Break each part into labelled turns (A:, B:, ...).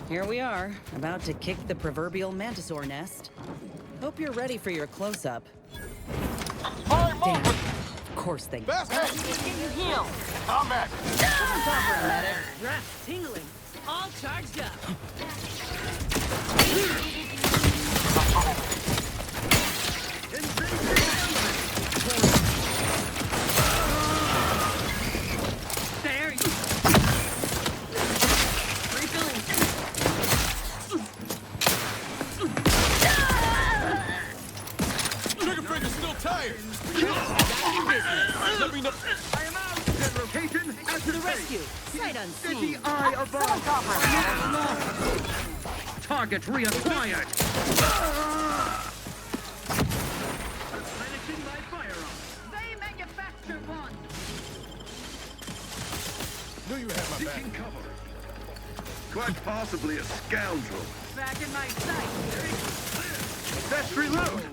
A: Here we are, about to kick the proverbial mantisaur nest. Hope you're ready for your close-up. Damn. Of course they...
B: Best head!
C: Heal.
B: Combat!
A: Cover, medic.
C: Breath tingling. All charged up. There you go. Refilling.
B: Trigger finger's still tired! Let me know.
D: I am out! Their location as
C: To the rescue. Sight
D: In
C: unseen.
D: the eye of the... Target reacquired! Replenishing my firearm. They manufacture one!
B: Knew you had my back.
D: Seeking cover. Quite possibly a scoundrel.
C: Back in my sight.
D: Let's reload!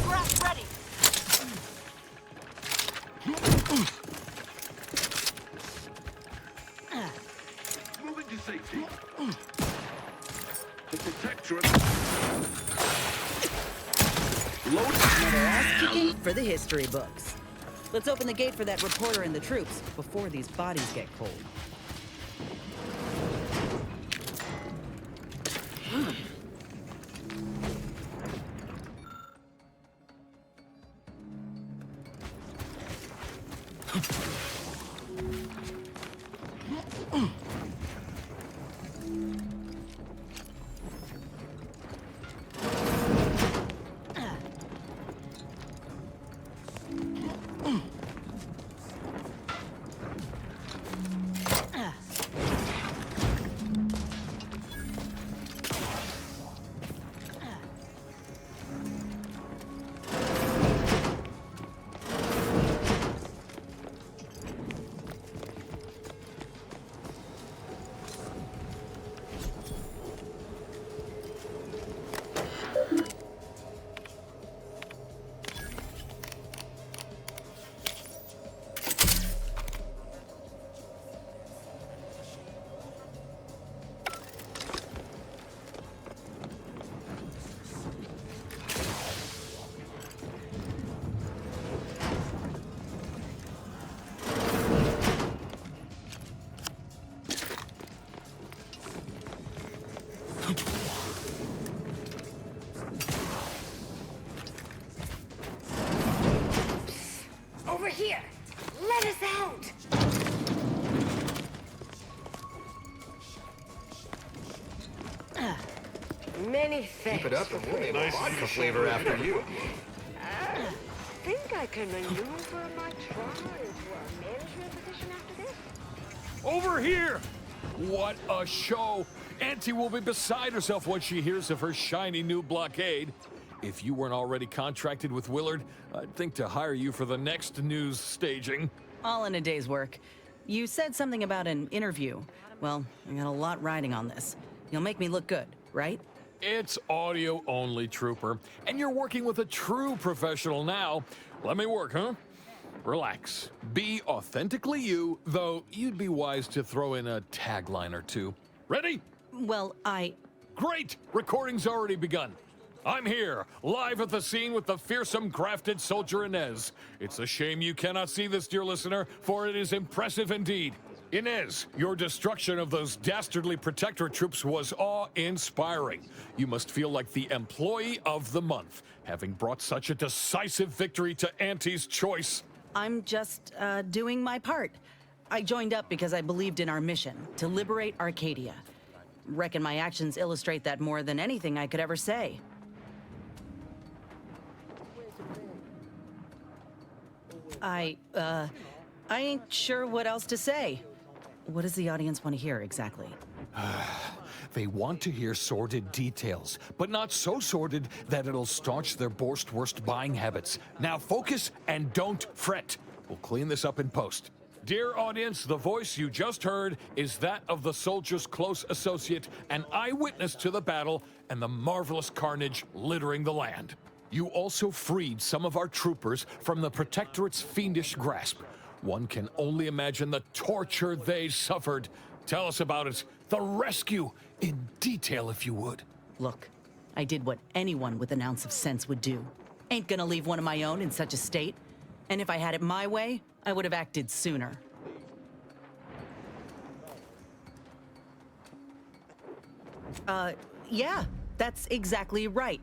C: Breath ready.
D: Moving to safety. The protector of... Load...
A: Another ass-kicking for the history books. Let's open the gate for that reporter and the troops before these bodies get cold.
E: Over here! Let us out! Many thanks.
B: Keep it up and we'll name a vodka flavor after you.
E: I think I can maneuver my trauma into a management position after this.
F: Over here! What a show! Auntie will be beside herself when she hears of her shiny new blockade. If you weren't already contracted with Willard, I'd think to hire you for the next news staging.
A: All in a day's work. You said something about an interview. Well, I got a lot riding on this. You'll make me look good, right?
F: It's audio only, Trooper. And you're working with a true professional now. Let me work, huh? Relax. Be authentically you, though you'd be wise to throw in a tagline or two. Ready?
A: Well,
F: Great! Recording's already begun. I'm here, live at the scene with the fearsome crafted soldier Inez. It's a shame you cannot see this, dear listener, for it is impressive indeed. Inez, your destruction of those dastardly Protectorate troops was awe-inspiring. You must feel like the employee of the month, having brought such a decisive victory to Auntie's choice.
A: I'm just, doing my part. I joined up because I believed in our mission, to liberate Arcadia. Reckon my actions illustrate that more than anything I could ever say. I ain't sure what else to say. What does the audience want to hear exactly?
F: They want to hear sordid details, but not so sordid that it'll staunch their worst buying habits. Now focus and don't fret. We'll clean this up in post. Dear audience, the voice you just heard is that of the soldier's close associate and eyewitness to the battle and the marvelous carnage littering the land. You also freed some of our troopers from the Protectorate's fiendish grasp. One can only imagine the torture they suffered. Tell us about it, the rescue, in detail if you would.
A: Look, I did what anyone with an ounce of sense would do. Ain't gonna leave one of my own in such a state. And if I had it my way, I would have acted sooner. Yeah, that's exactly right.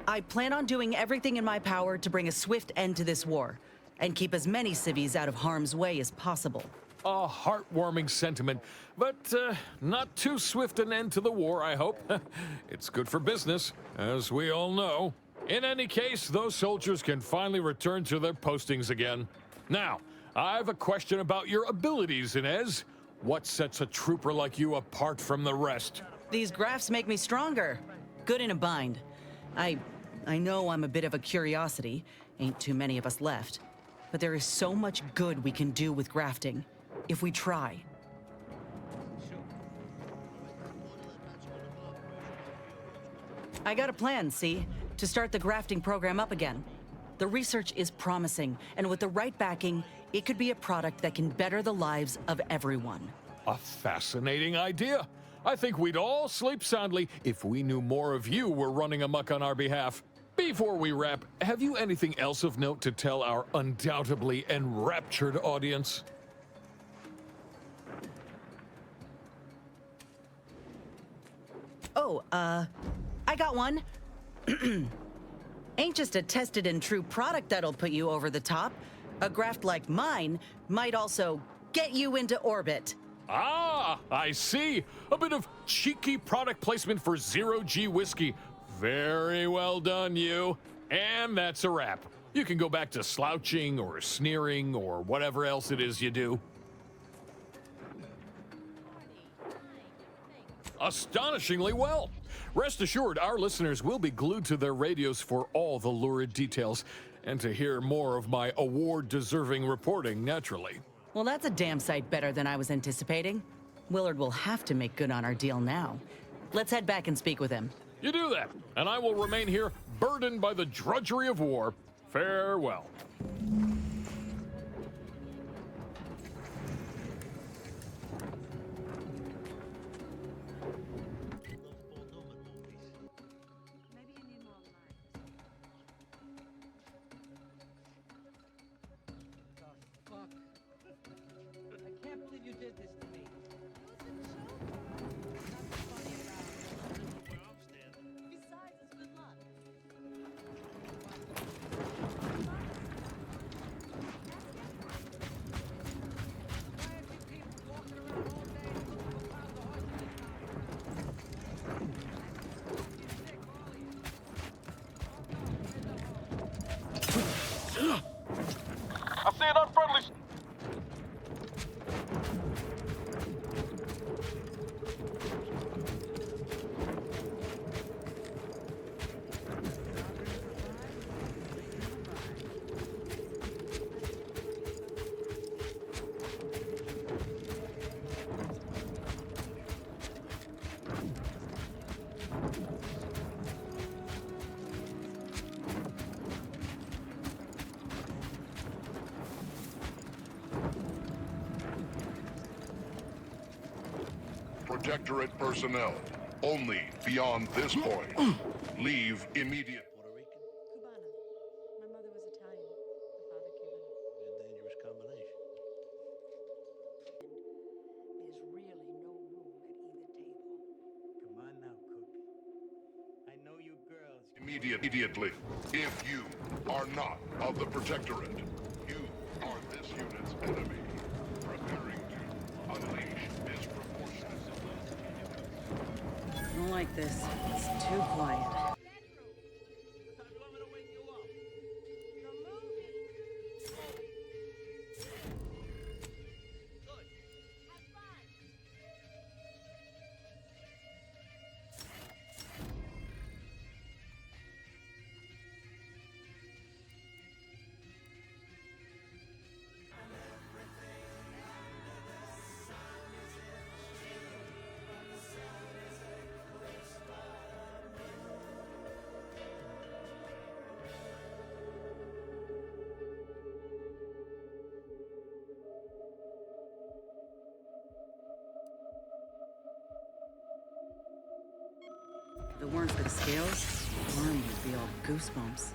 A: I plan on doing everything in my power to bring a swift end to this war, and keep as many civvies out of harm's way as possible.
F: A heartwarming sentiment, but not too swift an end to the war, I hope. It's good for business, as we all know. In any case, those soldiers can finally return to their postings again. Now, I have a question about your abilities, Inez. What sets a trooper like you apart from the rest?
A: These graphs make me stronger. Good in a bind. I know I'm a bit of a curiosity. Ain't too many of us left. But there is so much good we can do with grafting, if we try. I got a plan, see? To start the grafting program up again. The research is promising, and with the right backing, it could be a product that can better the lives of everyone.
F: A fascinating idea. I think we'd all sleep soundly if we knew more of you were running amok on our behalf. Before we wrap, have you anything else of note to tell our undoubtedly enraptured audience?
A: Oh, I got one. Ain't just a tested and true product that'll put you over the top. A graft like mine might also get you into orbit.
F: Ah, I see. A bit of cheeky product placement for zero-G whiskey. Very well done, you. And that's a wrap. You can go back to slouching or sneering or whatever else it is you do. Astonishingly well. Rest assured, our listeners will be glued to their radios for all the lurid details, and to hear more of my award-deserving reporting, naturally.
A: Well, that's a damn sight better than I was anticipating. Willard will have to make good on our deal now. Let's head back and speak with him.
F: You do that, and I will remain here, burdened by the drudgery of war. Farewell.
B: I see an unfriendly...
G: Protectorate personnel, only beyond this point. Leave immediately.
C: Cubana. My mother was Italian. My father Cuban.
H: A dangerous combination.
E: There's really no room at either table.
H: Come on now, Cook. I know you girls.
G: Immediately. If you are not of the Protectorate, you are this unit's enemy. Preparing to unleash disproportionate.
A: I don't like this. It's too quiet. If it weren't for the scales, the arm would be all goosebumps.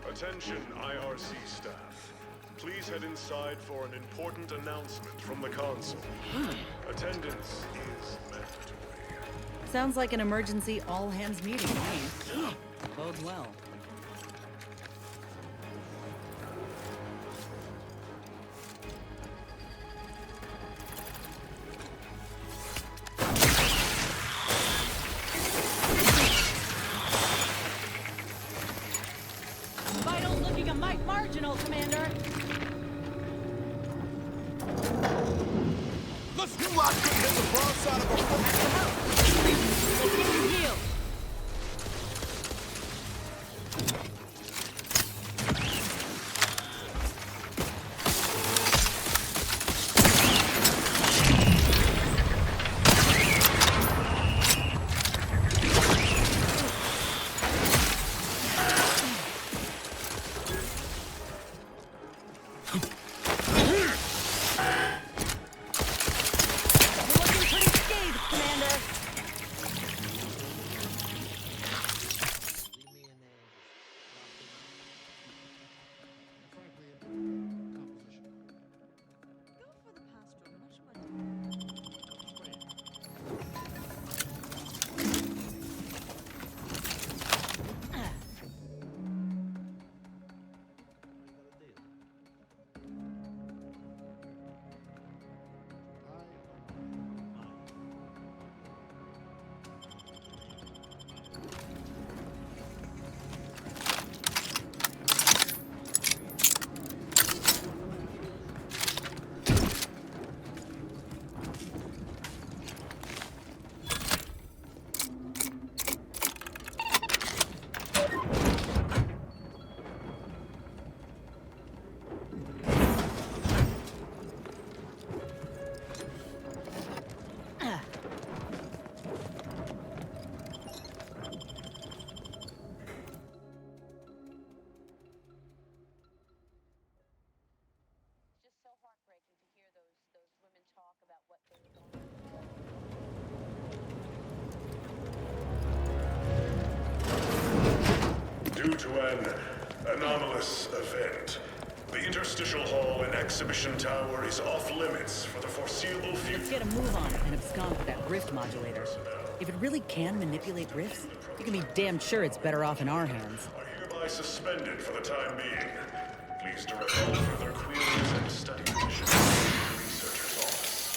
I: Attention IRC staff. Please head inside for an important announcement from the console. Attendance is mandatory.
A: Sounds like an emergency all-hands meeting to me. Bodes well. Vitals looking a mite marginal, Commander.
B: Let's you lot couldn't hit the wrong side of a
A: Yield.
I: Due to an anomalous event, the interstitial hall and exhibition tower is off limits for the foreseeable
A: Let's
I: future.
A: get a move on it and abscond with that rift modulator. If it really can manipulate rifts, you can be damn sure it's better off in our hands.
I: Are hereby suspended for the time being. Please direct all further queries and study missions to the researcher's office.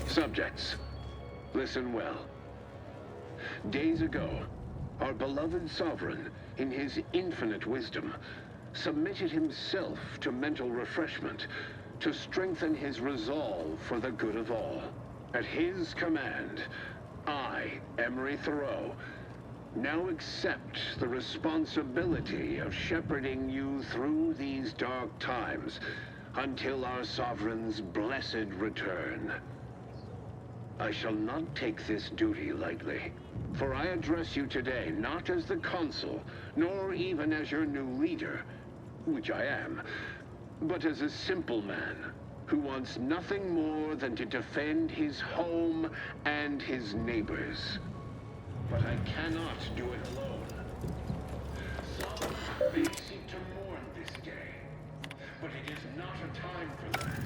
D: Subjects, listen well. Days ago, our beloved sovereign, in his infinite wisdom, submitted himself to mental refreshment to strengthen his resolve for the good of all. At his command, I, Emery Thoreau, now accept the responsibility of shepherding you through these dark times until our sovereign's blessed return. I shall not take this duty lightly, for I address you today not as the consul, nor even as your new leader, which I am, but as a simple man who wants nothing more than to defend his home and his neighbors. But I cannot do it alone. Some may seek to mourn this day, but it is not a time for that.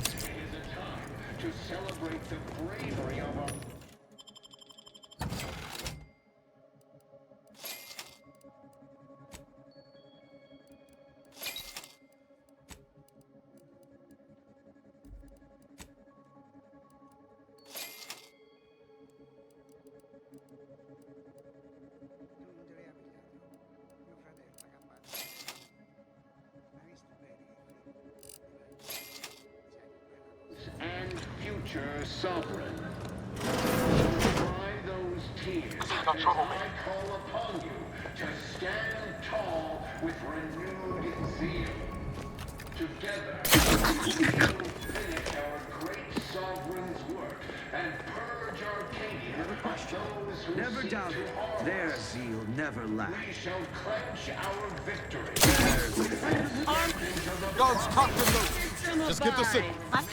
D: It is a time to celebrate the bravery of our... and future sovereign. tears, I call upon you to stand tall with renewed zeal. Together, we will finish our great sovereign's work and purge Arcadia of those who
J: Never
D: seek
J: doubt
D: to
J: it.
D: harm
J: Their
D: us.
J: zeal never
D: We
J: lacks.
D: shall clench our victory.
B: Guards, cocked and loaded. Just get the signal.
A: Out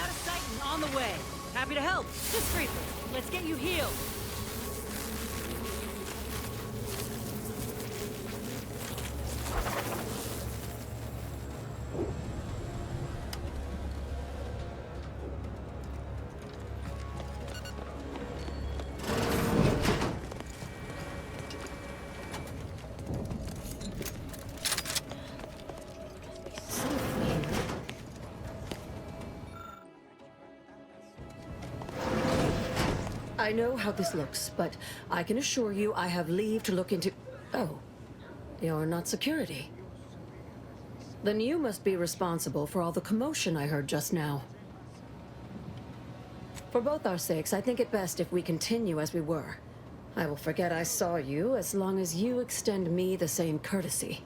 A: of sight and on the way. Happy to help. Just briefly. Let's get you healed.
K: I know how this looks, but I can assure you I have leave to look into... Oh, you're not security. Then you must be responsible for all the commotion I heard just now. For both our sakes, I think it best if we continue as we were. I will forget I saw you as long as you extend me the same courtesy.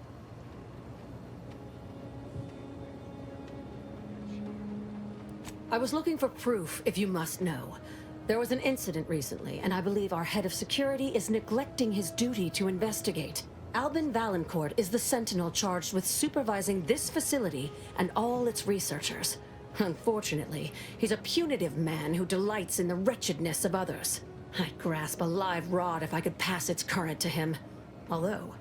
K: I was looking for proof, if you must know. There was an incident recently, and I believe our head of security is neglecting his duty to investigate. Albin Valancourt is the sentinel charged with supervising this facility and all its researchers. Unfortunately, he's a punitive man who delights in the wretchedness of others. I'd grasp a live rod if I could pass its current to him. Although,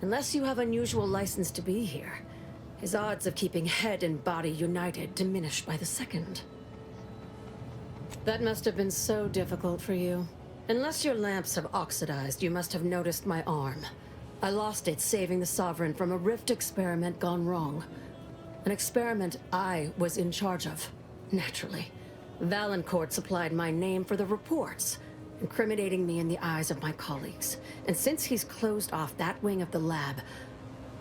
K: unless you have unusual license to be here, his odds of keeping head and body united diminish by the second. That must have been so difficult for you. Unless your lamps have oxidized, you must have noticed my arm. I lost it saving the Sovereign from a rift experiment gone wrong. An experiment I was in charge of, naturally. Valancourt supplied my name for the reports, incriminating me in the eyes of my colleagues. And since he's closed off that wing of the lab,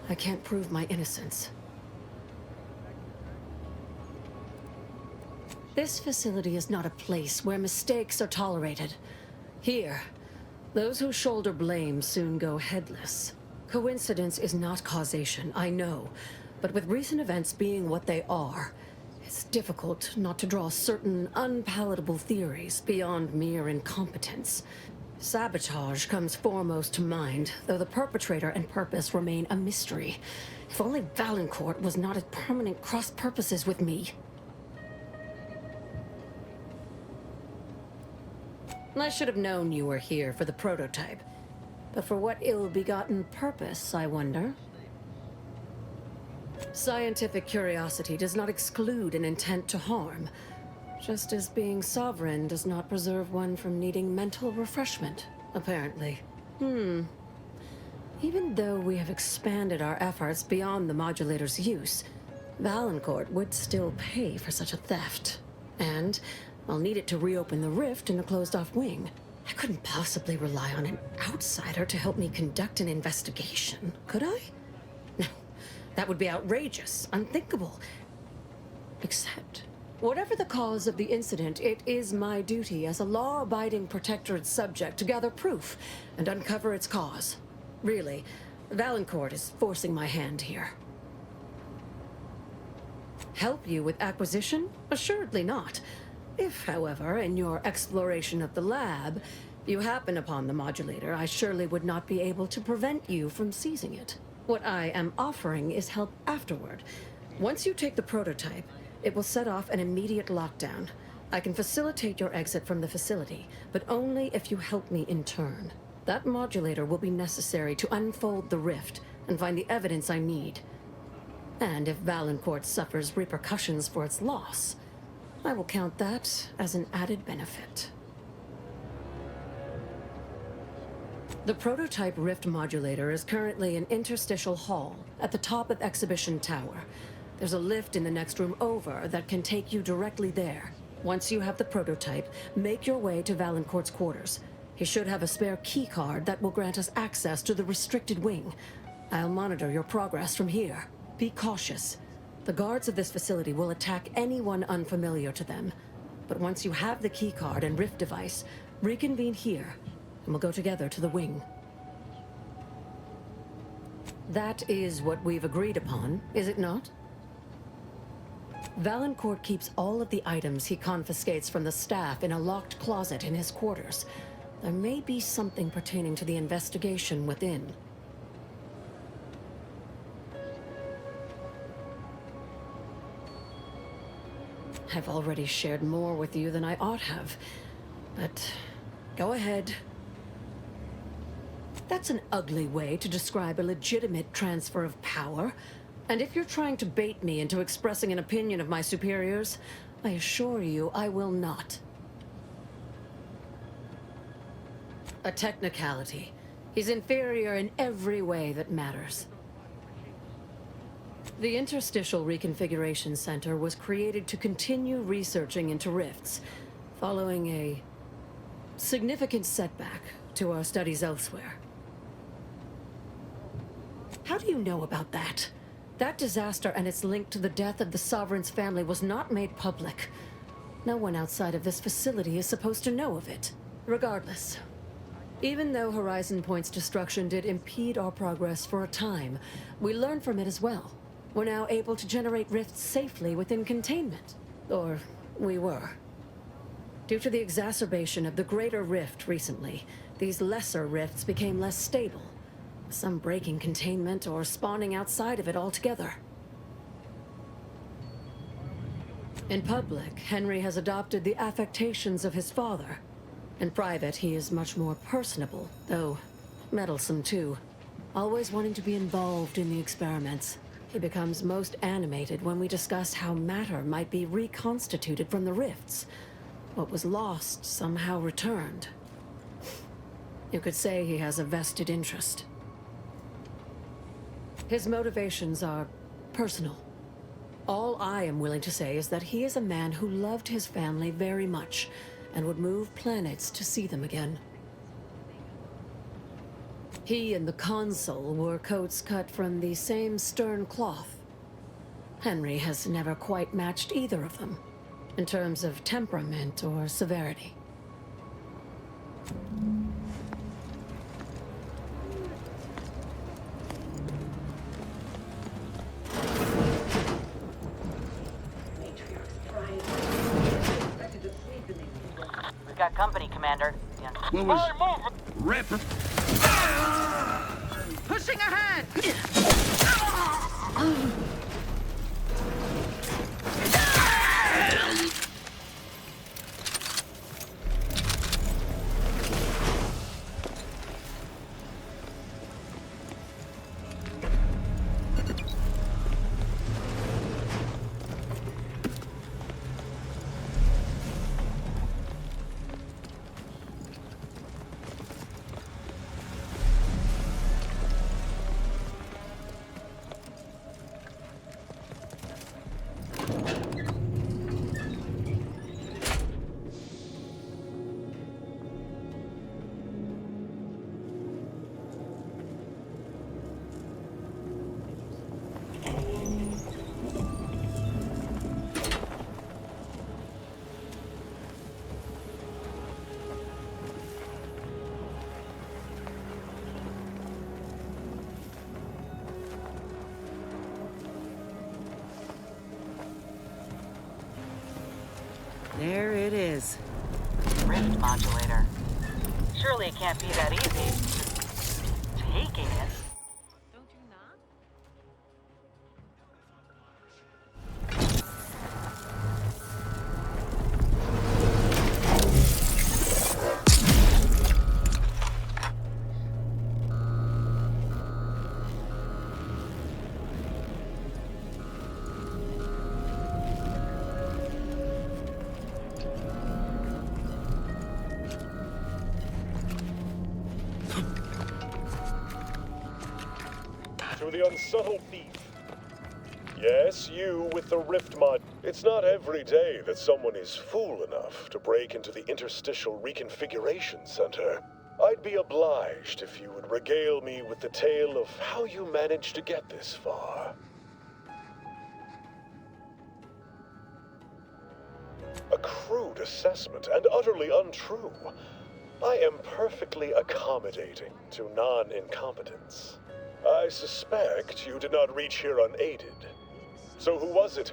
K: I can't prove my innocence. This facility is not a place where mistakes are tolerated. Here, those who shoulder blame soon go headless. Coincidence is not causation, I know. But with recent events being what they are, it's difficult not to draw certain unpalatable theories beyond mere incompetence. Sabotage comes foremost to mind, though the perpetrator and purpose remain a mystery. If only Valancourt was not at permanent cross-purposes with me. I should have known you were here for the prototype. But for what ill-begotten purpose, I wonder? Scientific curiosity does not exclude an intent to harm, just as being sovereign does not preserve one from needing mental refreshment, apparently. Even though we have expanded our efforts beyond the modulator's use, Valancourt would still pay for such a theft. And I'll need it to reopen the rift in the closed-off wing. I couldn't possibly rely on an outsider to help me conduct an investigation, could I? No, that would be outrageous, unthinkable. Except, whatever the cause of the incident, it is my duty as a law-abiding Protectorate subject to gather proof and uncover its cause. Really, Valancourt is forcing my hand here. Help you with acquisition? Assuredly not. If, however, in your exploration of the lab, you happen upon the modulator, I surely would not be able to prevent you from seizing it. What I am offering is help afterward. Once you take the prototype, it will set off an immediate lockdown. I can facilitate your exit from the facility, but only if you help me in turn. That modulator will be necessary to unfold the rift and find the evidence I need. And if Valancourt suffers repercussions for its loss, I will count that as an added benefit. The prototype rift modulator is currently in interstitial hall at the top of Exhibition Tower. There's a lift in the next room over that can take you directly there. Once you have the prototype, make your way to Valancourt's quarters. He should have a spare key card that will grant us access to the restricted wing. I'll monitor your progress from here. Be cautious. The guards of this facility will attack anyone unfamiliar to them. But once you have the key card and rift device, reconvene here, and we'll go together to the wing. That is what we've agreed upon, is it not? Valancourt keeps all of the items he confiscates from the staff in a locked closet in his quarters. There may be something pertaining to the investigation within. I've already shared more with you than I ought have, but go ahead. That's an ugly way to describe a legitimate transfer of power. And if you're trying to bait me into expressing an opinion of my superiors, I assure you I will not. A technicality. He's inferior in every way that matters. The Interstitial Reconfiguration Center was created to continue researching into rifts, following a significant setback to our studies elsewhere. How do you know about that? That disaster and its link to the death of the Sovereign's family was not made public. No one outside of this facility is supposed to know of it. Regardless, even though Horizon Point's destruction did impede our progress for a time, we learned from it as well. We're now able to generate rifts safely within containment. Or we were. Due to the exacerbation of the greater rift recently, these lesser rifts became less stable. Some breaking containment or spawning outside of it altogether. In public, Henry has adopted the affectations of his father. In private, he is much more personable, though meddlesome too. Always wanting to be involved in the experiments. He becomes most animated when we discuss how matter might be reconstituted from the rifts. What was lost somehow returned. You could say he has a vested interest. His motivations are personal. All I am willing to say is that he is a man who loved his family very much and would move planets to see them again. He and the Consul wore coats cut from the same stern cloth. Henry has never quite matched either of them, in terms of temperament or severity.
A: We've got company, Commander. Yeah.
D: What was... Rip...
A: Pushing ahead! There it is. Rift modulator. Surely it can't be that easy. Just taking it.
C: Don't you not?
I: To the unsubtle thief. Yes, you with the rift mod. It's not every day that someone is fool enough to break into the Interstitial Reconfiguration Center. I'd be obliged if you would regale me with the tale of how you managed to get this far. A crude assessment and utterly untrue. I am perfectly accommodating to non-incompetence. I suspect you did not reach here unaided. So who was it?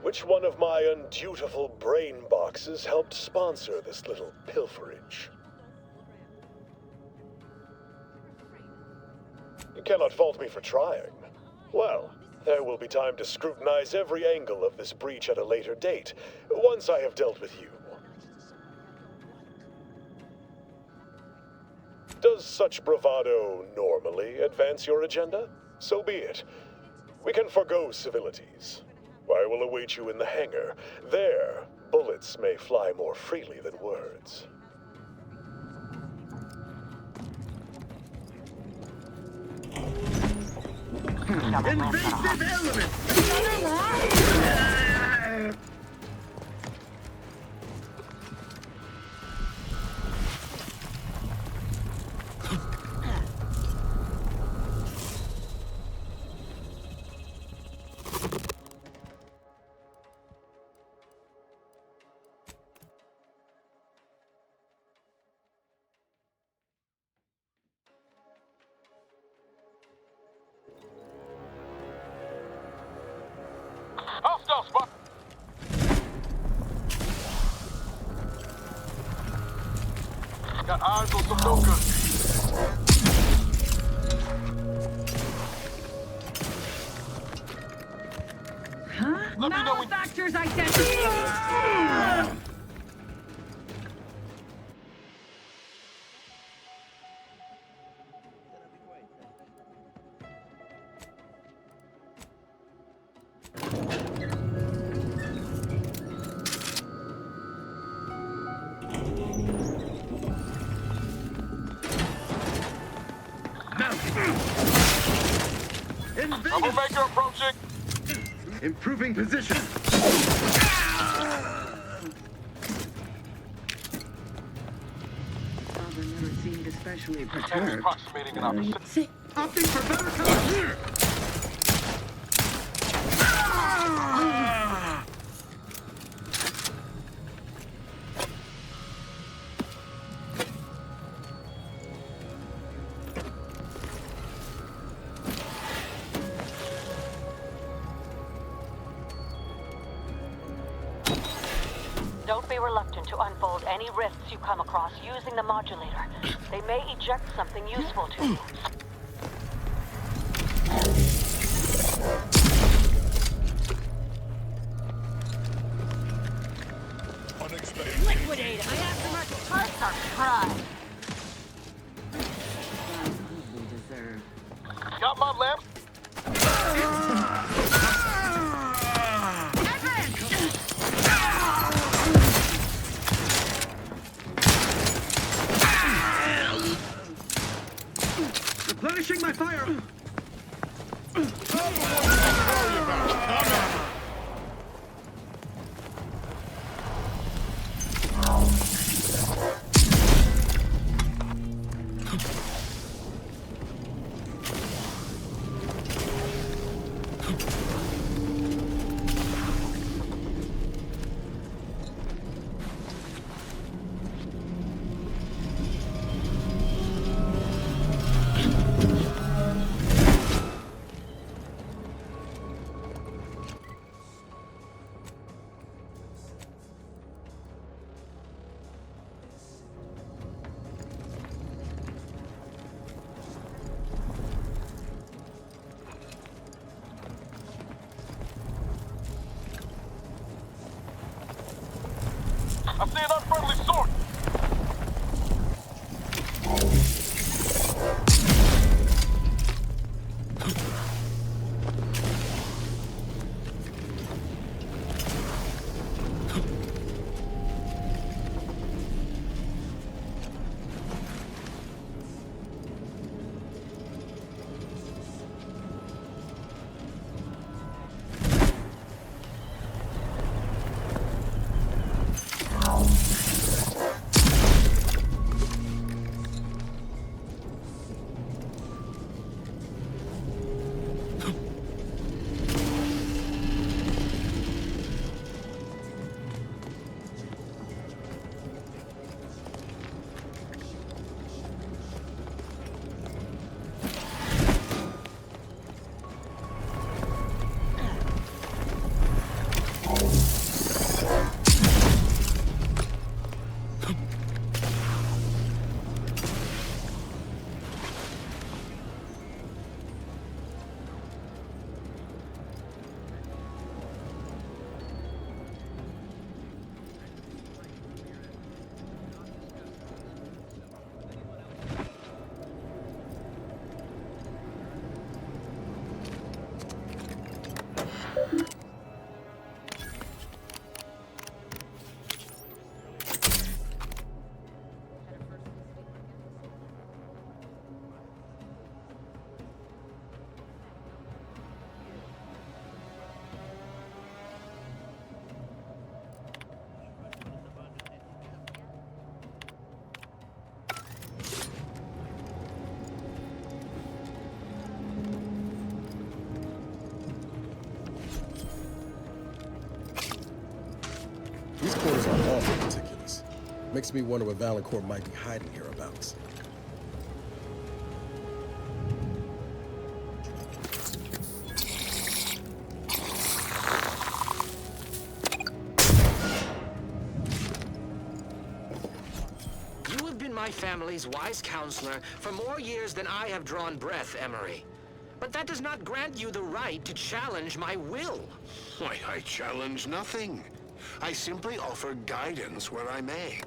I: Which one of my undutiful brain boxes helped sponsor this little pilferage? You cannot fault me for trying. Well, there will be time to scrutinize every angle of this breach at a later date, once I have dealt with you. Does such bravado normally advance your agenda? So be it. We can forgo civilities. I will await you in the hangar. There, bullets may fly more freely than words.
B: Invasive elements!
F: Hostile spot! Got eyes on some no good.
J: Huh?
F: Let me know when...
J: Manufacturer's identity!
F: Troublemaker approaching!
B: Improving position.
J: Father never seemed especially perturbed.
F: Approximating an opposite.
B: Opting for better cover here.
K: Don't be reluctant to unfold any rifts you come across using the modulator. They may eject something useful to you.
G: Unexpected.
J: Liquidate him! I have to mark
K: Hearts are fried.
J: we deserve.
F: Got my lamp?
B: Replenishing my fire.
F: I see an unfriendly sword!
L: are awfully meticulous. Makes me wonder what Valancourt might be hiding hereabouts.
M: You have been my family's wise counselor for more years than I have drawn breath, Emery. But that does not grant you the right to challenge my will.
D: Why, I challenge nothing. I simply offer guidance where I may.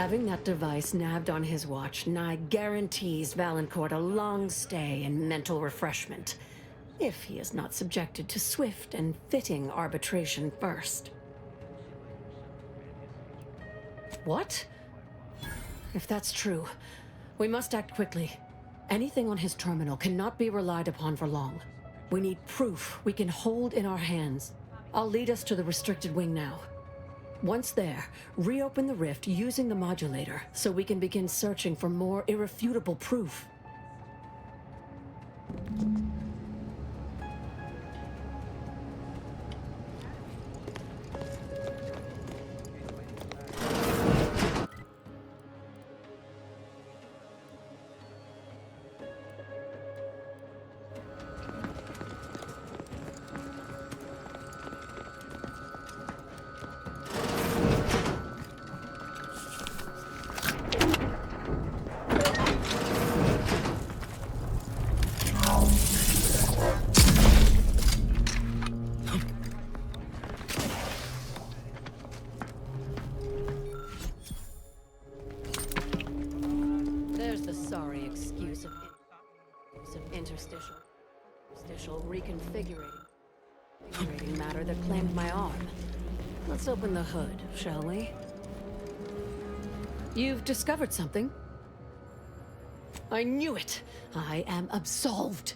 K: Having that device nabbed on his watch nigh guarantees Valancourt a long stay and mental refreshment, if he is not subjected to swift and fitting arbitration first. What? If that's true, we must act quickly. Anything on his terminal cannot be relied upon for long. We need proof we can hold in our hands. I'll lead us to the restricted wing now. Once there, reopen the rift using the modulator so we can begin searching for more irrefutable proof. Interstitial reconfiguring matter that claimed my arm. Let's open the hood, shall we? You've discovered something. I knew it! I am absolved.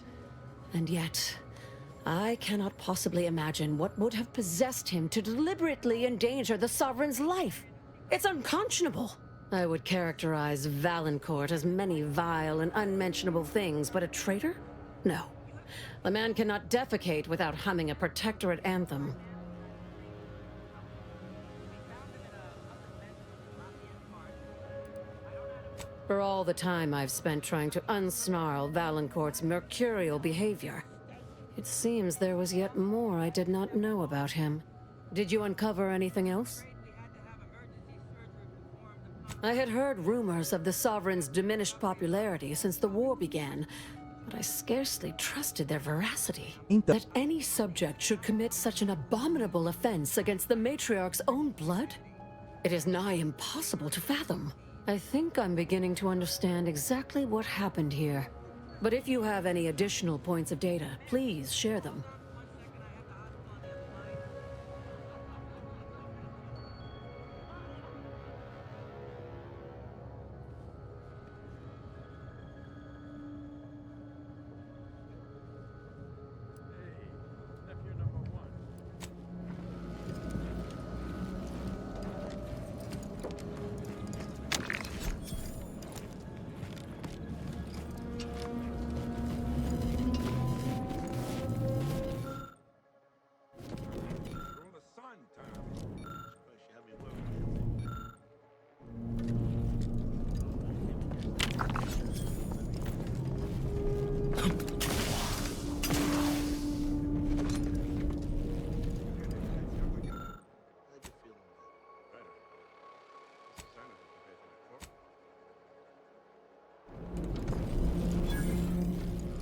K: And yet, I cannot possibly imagine what would have possessed him to deliberately endanger the Sovereign's life. It's unconscionable. I would characterize Valancourt as many vile and unmentionable things, but a traitor? No. A man cannot defecate without humming a Protectorate anthem. For all the time I've spent trying to unsnarl Valancourt's mercurial behavior, it seems there was yet more I did not know about him. Did you uncover anything else? I had heard rumors of the Sovereign's diminished popularity since the war began, but I scarcely trusted their veracity. That any subject should commit such an abominable offense against the Matriarch's own blood? It is nigh impossible to fathom. I think I'm beginning to understand exactly what happened here. But if you have any additional points of data, please share them.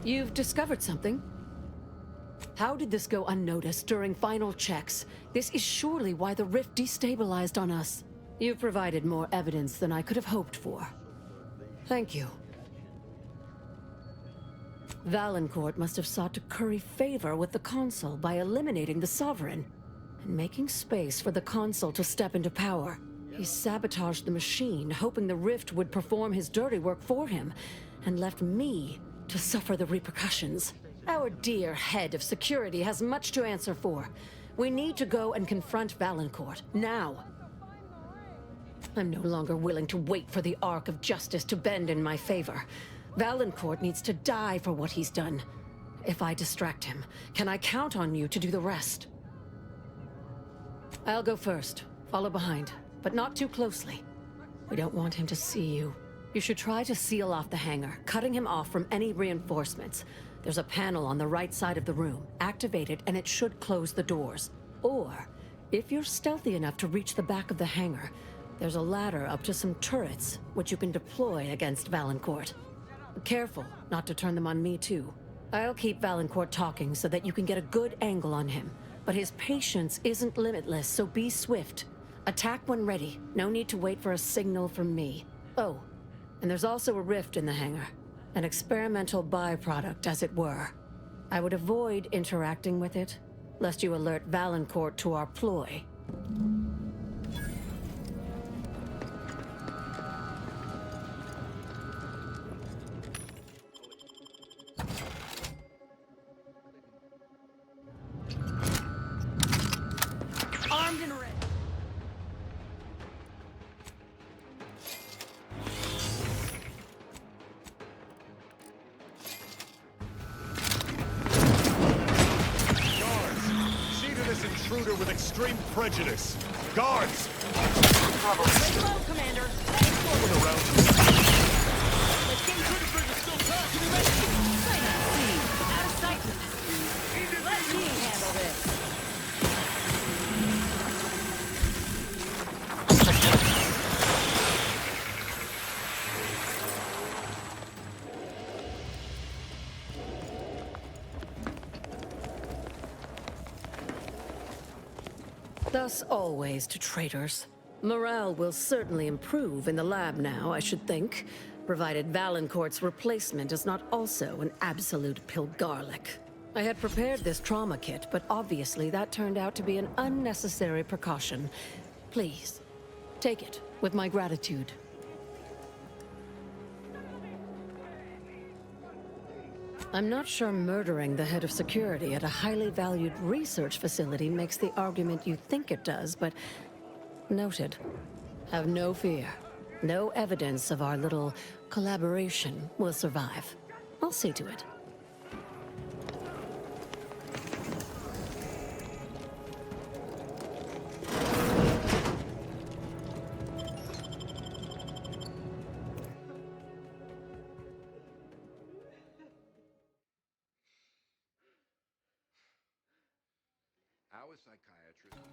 K: You've discovered something? How did this go unnoticed during final checks? This is surely why the rift destabilized on us. You've provided more evidence than I could have hoped for. Thank you. Valancourt must have sought to curry favor with the Consul by eliminating the Sovereign and making space for the Consul to step into power. He sabotaged the machine, hoping the Rift would perform his dirty work for him, and left me to suffer the repercussions. Our dear head of security has much to answer for. We need to go and confront Valancourt, now. I'm no longer willing to wait for the arc of justice to bend in my favor. Valancourt needs to die for what he's done. If I distract him, can I count on you to do the rest? I'll go first, follow behind, but not too closely. We don't want him to see you. You should try to seal off the hangar, cutting him off from any reinforcements. There's a panel on the right side of the room. Activate it and it should close the doors. Or, if you're stealthy enough to reach the back of the hangar, there's a ladder up to some turrets, which you can deploy against Valancourt. Careful not to turn them on me too. I'll keep Valancourt talking so that you can get a good angle on him. But his patience isn't limitless, so be swift. Attack when ready. No need to wait for a signal from me. Oh, and there's also a rift in the hangar. An experimental byproduct, as it were. I would avoid interacting with it, lest you alert Valancourt to our ploy.
A: Armed and ready.
I: Intruder with extreme prejudice. Guards!
A: Lay low, Commander.
I: Forward around you.
A: Let's get intruder still trapped to be ready. Sight unseen. Out of sight. Let me handle this.
K: Thus always to traitors. Morale will certainly improve in the lab now, I should think, provided Valancourt's replacement is not also an absolute pilgarlic. I had prepared this trauma kit, but obviously that turned out to be an unnecessary precaution. Please, take it with my gratitude. I'm not sure murdering the head of security at a highly valued research facility makes the argument you think it does, but noted. Have no fear. No evidence of our little collaboration will survive. I'll see to it.
D: Our psychiatrist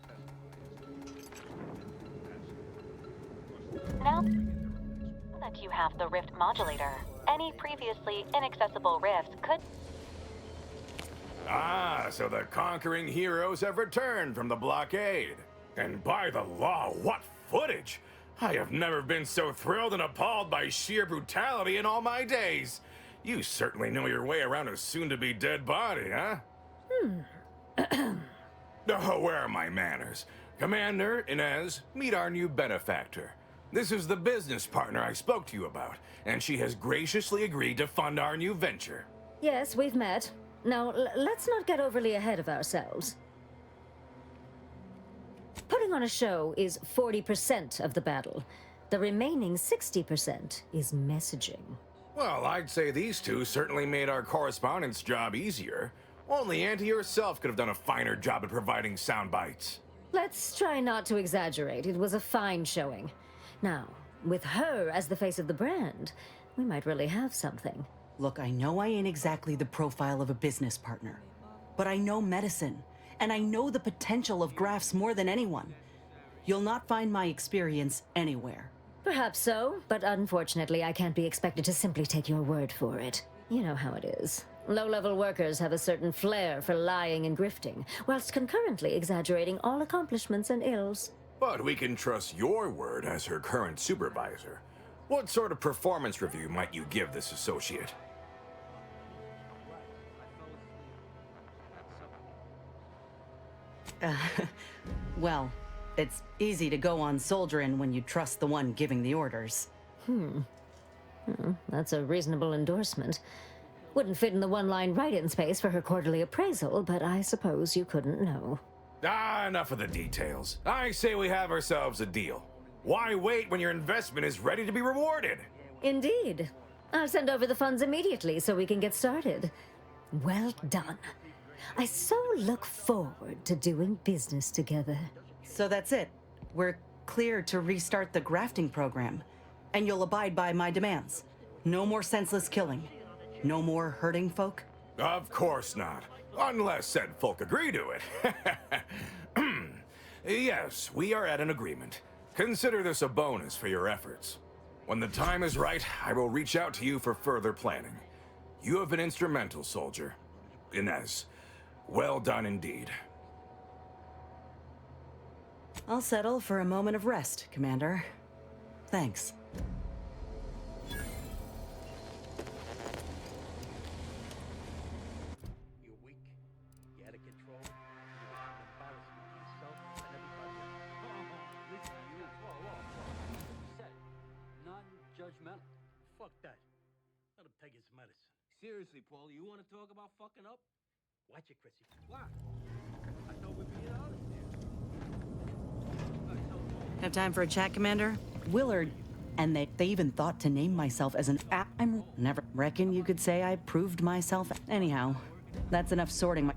N: Now that you have the rift modulator, any previously inaccessible rifts could...
O: Ah, so the conquering heroes have returned from the blockade. And by the law, what footage! I have never been so thrilled and appalled by sheer brutality in all my days. You certainly know your way around a soon-to-be dead body, huh? Oh, where are my manners? Commander, Inez, meet our new benefactor. This is the business partner I spoke to you about, and she has graciously agreed to fund our new venture.
P: Yes, we've met. Now, let's not get overly ahead of ourselves. Putting on a show is 40% of the battle. The remaining 60% is messaging.
O: Well, I'd say these two certainly made our correspondence job easier. Only Auntie herself could have done a finer job at providing sound bites.
P: Let's try not to exaggerate. It was a fine showing. Now, with her as the face of the brand, we might really have something.
A: Look, I know I ain't exactly the profile of a business partner, but I know medicine, and I know the potential of grafts more than anyone. You'll not find my experience anywhere.
P: Perhaps so, but unfortunately I can't be expected to simply take your word for it. You know how it is. Low-level workers have a certain flair for lying and grifting, whilst concurrently exaggerating all accomplishments and ills.
O: But we can trust your word as her current supervisor. What sort of performance review might you give this associate?
A: Well, it's easy to go on soldiering when you trust the one giving the orders.
P: That's a reasonable endorsement. Wouldn't fit in the one-line write-in space for her quarterly appraisal, but I suppose you couldn't know.
O: Enough of the details. I say we have ourselves a deal. Why wait when your investment is ready to be rewarded?
P: Indeed. I'll send over the funds immediately so we can get started. Well done. I so look forward to doing business together.
A: So that's it. We're clear to restart the grafting program. And you'll abide by my demands. No more senseless killing. No more hurting folk?
O: Of course not. Unless said folk agree to it. Yes, we are at an agreement. Consider this a bonus for your efforts. When the time is right, I will reach out to you for further planning. You have been instrumental, soldier. Inez, well done indeed.
A: I'll settle for a moment of rest, Commander. Thanks.
H: You're weak. You're out of control. You're an embarrassment to yourself and everybody else. Listen, you. Whoa. You said non-judgmental. Fuck that. Let him take his medicine.
Q: Seriously, Paul, you want to talk about fucking up?
H: Watch it, Chrissy.
Q: What? I thought we'd be honest here.
A: Have time for a chat, Commander? Willard, and they even thought to name myself as an I'm never reckon you could say I proved myself. Anyhow, that's enough sorting my...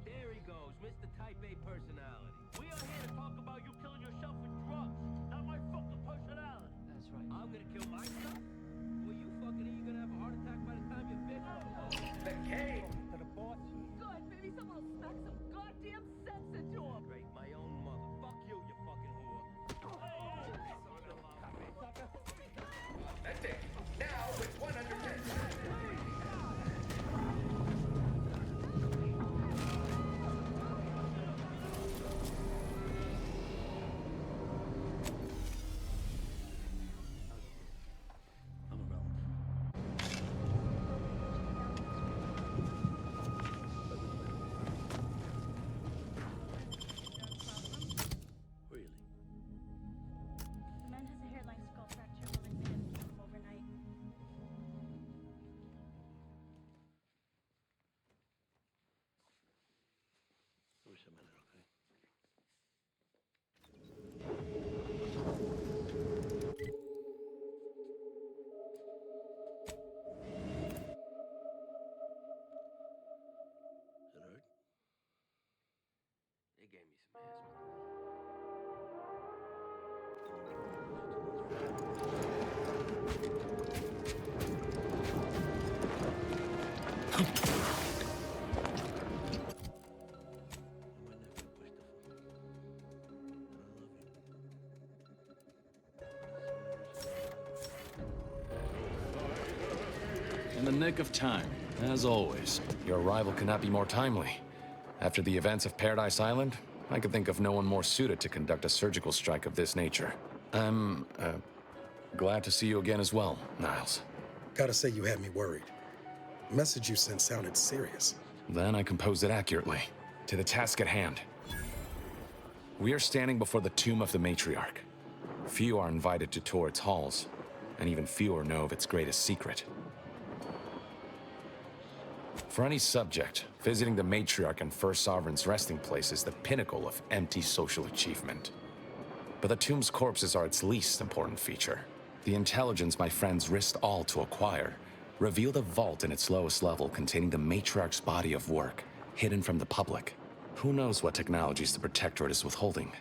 Q: There he goes, Mr. Type A personality. We are here to talk about you killing yourself with drugs, not my fucking personality.
H: That's right.
Q: I'm gonna kill myself? Well, you fucking are you gonna have a heart attack by the time you're 50? The cave!
H: To the boss.
C: Good, maybe someone will smack some goddamn sense into him.
Q: Great, my own mother. Fuck you, you fucking whore.
M: That's it. Now with 110.
H: Really?
C: The man has a hairline skull fracture holding the hip from overnight.
H: Wait a minute, okay? Does it hurt?
Q: They gave me some ass.
R: In the nick of time, as always. Your arrival could not be more timely. After the events of Paradise Island, I could think of no one more suited to conduct a surgical strike of this nature. I'm, glad to see you again as well, Niles.
L: Gotta say you had me worried. The message you sent sounded serious.
R: Then I composed it accurately. To the task at hand. We are standing before the tomb of the matriarch. Few are invited to tour its halls, and even fewer know of its greatest secret. For any subject, visiting the matriarch and First Sovereign's resting place is the pinnacle of empty social achievement. But the tomb's corpses are its least important feature. The intelligence my friends risked all to acquire revealed a vault in its lowest level containing the matriarch's body of work, hidden from the public. Who knows what technologies the Protectorate is withholding?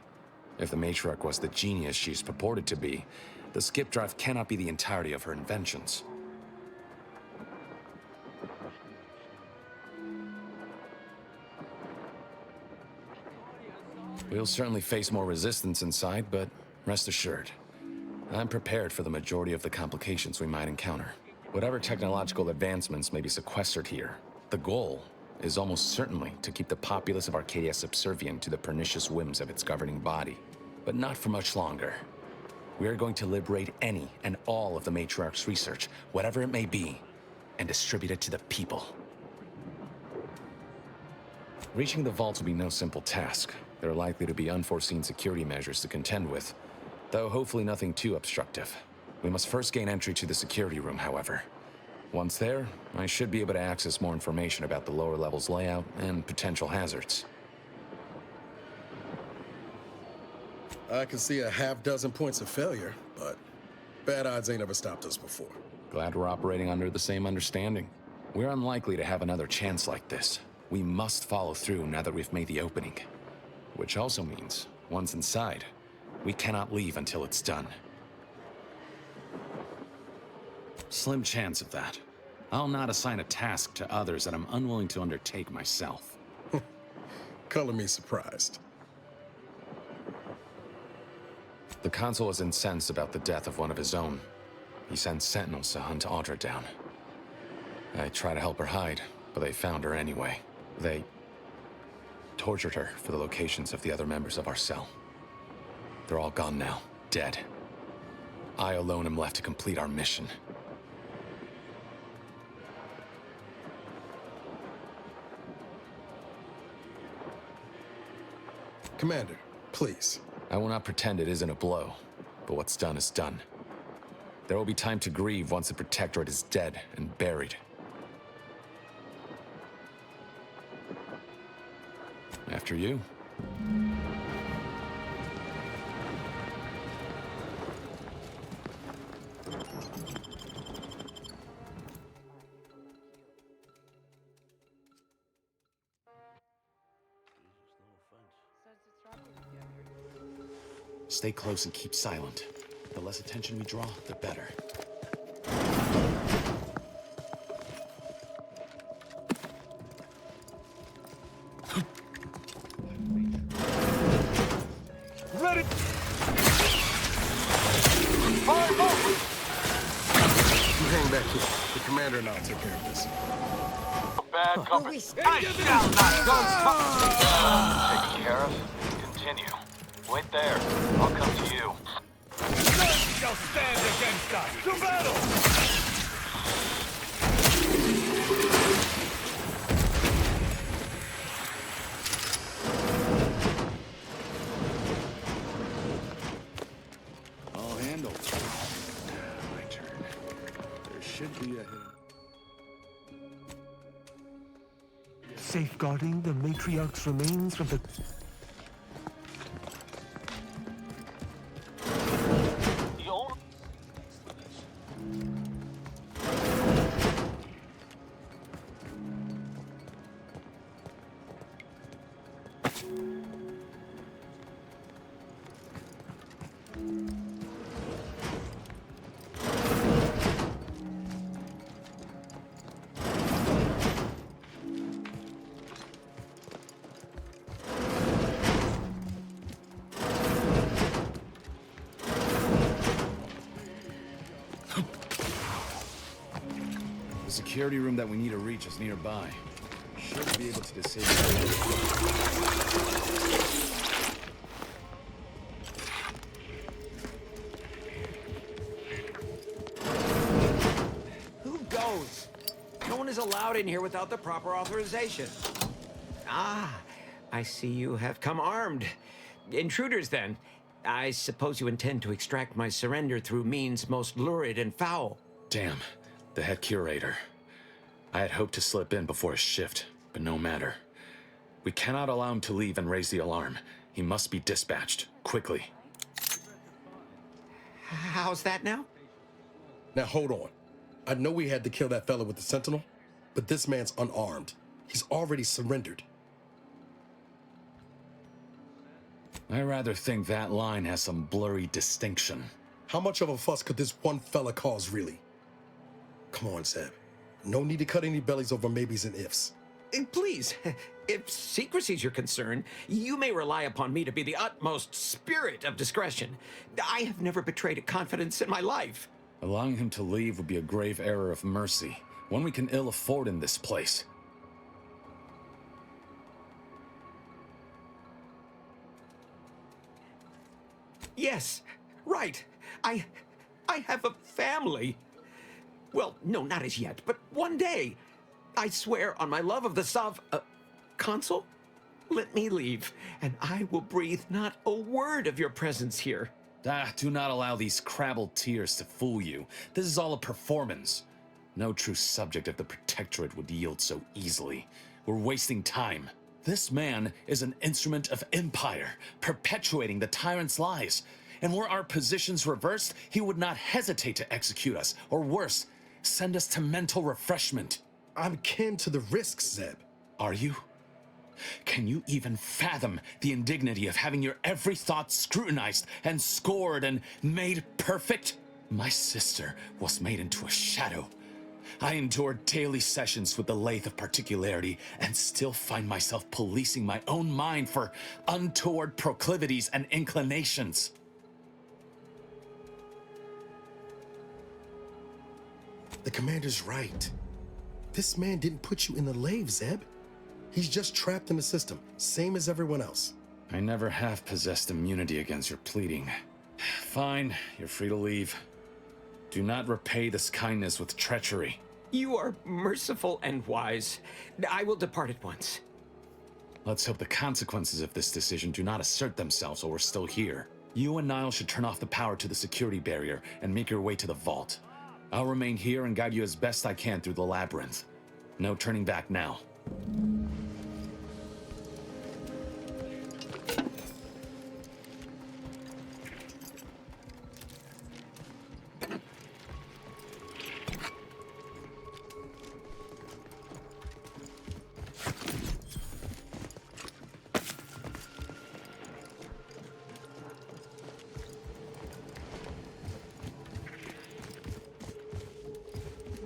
R: If the matriarch was the genius she's purported to be, the skip drive cannot be the entirety of her inventions. We'll certainly face more resistance inside, but rest assured, I'm prepared for the majority of the complications we might encounter. Whatever technological advancements may be sequestered here, the goal is almost certainly to keep the populace of Arcadia subservient to the pernicious whims of its governing body. But not for much longer. We are going to liberate any and all of the Matriarch's research, whatever it may be, and distribute it to the people. Reaching the vaults will be no simple task. There are likely to be unforeseen security measures to contend with, though hopefully nothing too obstructive. We must first gain entry to the security room, however. Once there, I should be able to access more information about the lower level's layout and potential hazards.
L: I can see a half-dozen points of failure, but bad odds ain't ever stopped us before.
R: Glad we're operating under the same understanding. We're unlikely to have another chance like this. We must follow through now that we've made the opening. Which also means, once inside, we cannot leave until it's done. Slim chance of that. I'll not assign a task to others that I'm unwilling to undertake myself.
L: Color me surprised.
R: The Consul is incensed about the death of one of his own. He sends sentinels to hunt Audra down. I try to help her hide, but they found her anyway. They tortured her for the locations of the other members of our cell. They're all gone now, dead. I alone am left to complete our mission.
L: Commander, please.
R: I will not pretend it isn't a blow, but what's done is done. There will be time to grieve once the Protectorate is dead and buried. After you. Stay close and keep silent. The less attention we draw, the better.
B: Ready!
L: You hang back here. The commander and I'll take care of this.
S: Bad company. I shall not go. Taken care of. Continue. Wait there. I'll come to you.
Q: None shall stand against us. To battle!
R: All handled. My turn. There should be a...
B: Safeguarding the Matriarch's remains from the...
R: The security room that we need to reach is nearby. Should be able to disable
M: Who goes? No one is allowed in here without the proper authorization. Ah, I see you have come armed. Intruders, then. I suppose you intend to extract my surrender through means most lurid and foul.
R: Damn, the head curator. I had hoped to slip in before his shift, but no matter. We cannot allow him to leave and raise the alarm. He must be dispatched, quickly.
M: How's that now?
L: Now hold on. I know we had to kill that fella with the Sentinel, but this man's unarmed. He's already surrendered.
R: I rather think that line has some blurry distinction.
L: How much of a fuss could this one fella cause, really? Come on, Zeb. No need to cut any bellies over maybes and ifs.
M: Please, if secrecy's your concern, you may rely upon me to be the utmost spirit of discretion. I have never betrayed a confidence in my life.
R: Allowing him to leave would be a grave error of mercy, one we can ill afford in this place.
M: Yes, right. I have a family. Well, no, not as yet, but one day. I swear on my love of the Consul, let me leave, and I will breathe not a word of your presence here.
R: Do not allow these crabbled tears to fool you. This is all a performance. No true subject of the Protectorate would yield so easily. We're wasting time. This man is an instrument of empire, perpetuating the tyrant's lies. And were our positions reversed, he would not hesitate to execute us, or worse, send us to mental refreshment.
L: I'm kin to the risks, Zeb.
R: Are you? Can you even fathom the indignity of having your every thought scrutinized and scored and made perfect? My sister was made into a shadow. I endured daily sessions with the lathe of particularity and still find myself policing my own mind for untoward proclivities and inclinations.
L: The commander's right. This man didn't put you in the lathe, Zeb. He's just trapped in the system, same as everyone else.
R: I never have possessed immunity against your pleading. Fine, you're free to leave. Do not repay this kindness with treachery.
M: You are merciful and wise. I will depart at once.
R: Let's hope the consequences of this decision do not assert themselves while we're still here. You and Niall should turn off the power to the security barrier and make your way to the vault. I'll remain here and guide you as best I can through the labyrinth. No turning back now.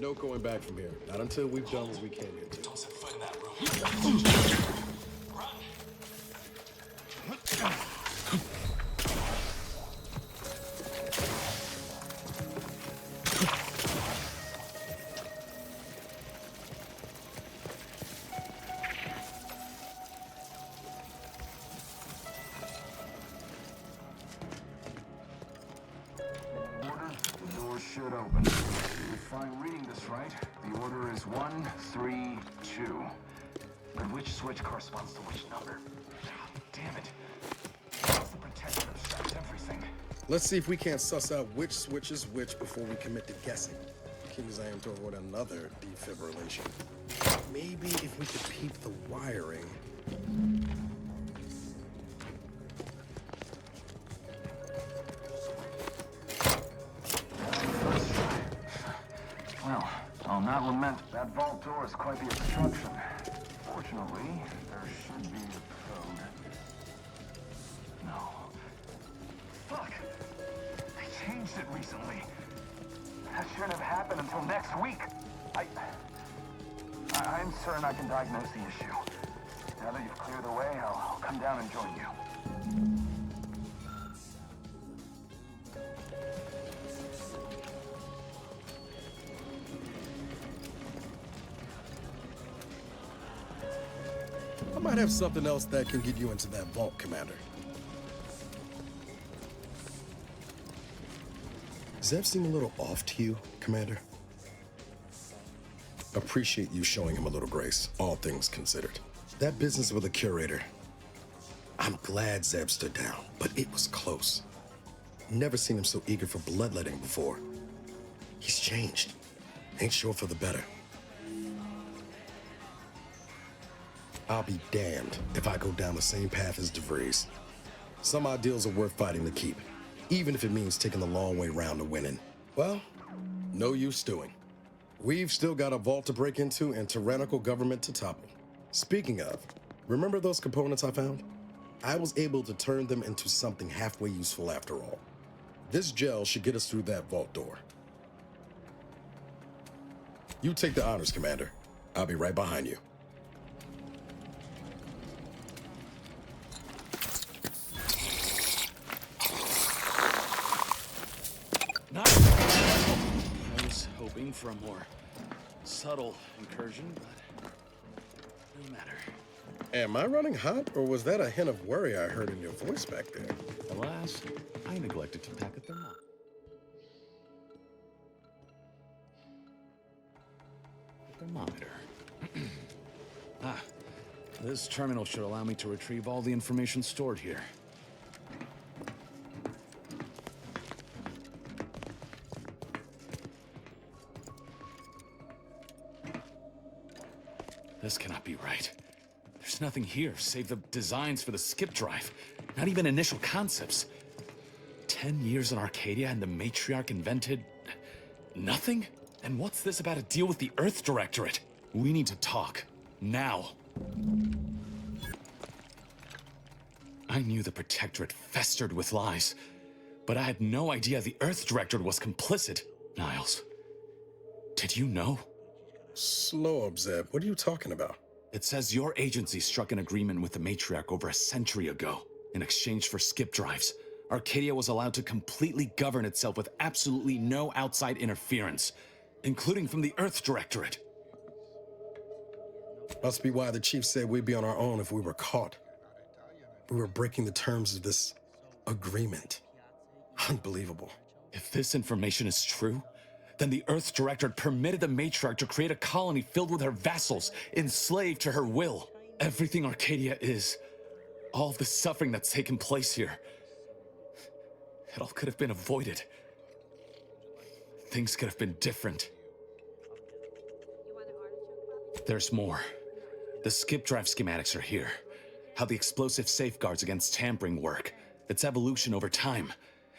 L: No going back from here. Not until we've done what we came here to.
R: Don't set foot in that room.
S: The door should open. If I'm reading this right, the order is 1, 3, 2. But which switch corresponds to which number? Damn it. How's the Protector obstruct everything?
L: Let's see if we can't suss out which switch is which before we commit to guessing. Keen as I am to avoid another defibrillation. Maybe if we could peep the wiring.
S: Well, I'll not lament. That vault door is quite the obstruction. Fortunately, there should be a code. No. Fuck! I changed it recently. That shouldn't have happened until next week. I'm certain I can diagnose the issue. Now that you've cleared the way, I'll come down and join you.
L: I might have something else that can get you into that vault, Commander. Zeb seem a little off to you, Commander? Appreciate you showing him a little grace, all things considered. That business with the curator, I'm glad Zeb stood down, but it was close. Never seen him so eager for bloodletting before. He's changed. Ain't sure for the better. I'll be damned if I go down the same path as DeVries. Some ideals are worth fighting to keep, even if it means taking the long way round to winning. Well, no use stewing. We've still got a vault to break into and tyrannical government to topple. Speaking of, remember those components I found? I was able to turn them into something halfway useful after all. This gel should get us through that vault door. You take the honors, Commander. I'll be right behind you.
R: I was hoping for a more subtle incursion, but no matter.
L: Am I running hot, or was that a hint of worry I heard in your voice back there?
R: Alas, I neglected to pack a thermal. Thermometer. This terminal should allow me to retrieve all the information stored here. This cannot be right. There's nothing here save the designs for the skip drive. Not even initial concepts. 10 years in Arcadia and the matriarch invented... nothing? And what's this about a deal with the Earth Directorate? We need to talk. Now. I knew the Protectorate festered with lies, but I had no idea the Earth Directorate was complicit. Niles, did you know?
L: Slow up, Zeb. What are you talking about?
R: It says your agency struck an agreement with the matriarch over a century ago. In exchange for skip drives, Arcadia was allowed to completely govern itself with absolutely no outside interference, including from the Earth Directorate.
L: Must be why the chief said we'd be on our own if we were caught. We were breaking the terms of this agreement. Unbelievable.
R: If this information is true, then the Earth Directorate permitted the matriarch to create a colony filled with her vassals, enslaved to her will. Everything Arcadia is, all of the suffering that's taken place here, it all could have been avoided. Things could have been different. There's more. The skip drive schematics are here. How the explosive safeguards against tampering work, its evolution over time.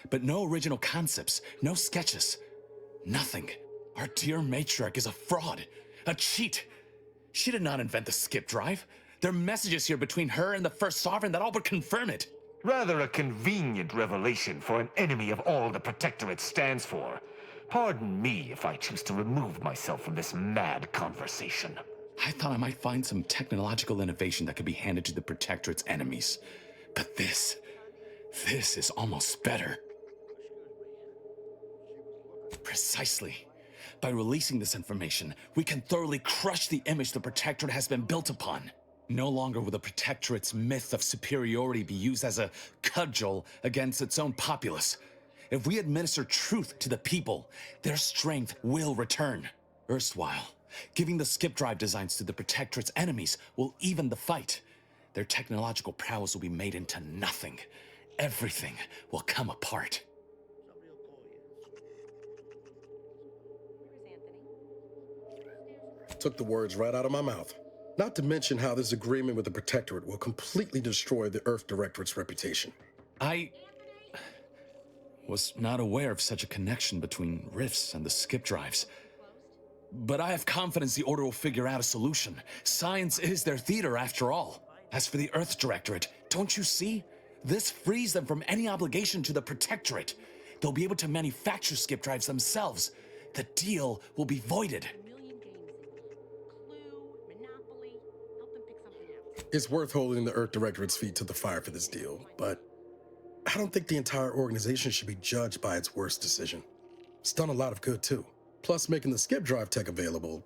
R: But no original concepts, no sketches. Nothing. Our dear matriarch is a fraud, a cheat. She did not invent the skip drive. There are messages here between her and the First Sovereign that all but confirm it.
B: Rather a convenient revelation for an enemy of all the Protectorate stands for. Pardon me if I choose to remove myself from this mad conversation.
R: I thought I might find some technological innovation that could be handed to the Protectorate's enemies. But this is almost better. Precisely. By releasing this information, we can thoroughly crush the image the Protectorate has been built upon. No longer will the Protectorate's myth of superiority be used as a cudgel against its own populace. If we administer truth to the people, their strength will return. Erstwhile, giving the skip drive designs to the Protectorate's enemies will even the fight. Their technological prowess will be made into nothing. Everything will come apart.
L: Took the words right out of my mouth. Not to mention how this agreement with the Protectorate will completely destroy the Earth Directorate's reputation.
R: I was not aware of such a connection between rifts and the skip drives. But I have confidence the Order will figure out a solution. Science is their theater, after all. As for the Earth Directorate, don't you see? This frees them from any obligation to the Protectorate. They'll be able to manufacture skip drives themselves. The deal will be voided.
L: It's worth holding the Earth Directorate's feet to the fire for this deal, but I don't think the entire organization should be judged by its worst decision. It's done a lot of good, too. Plus, making the skip drive tech available,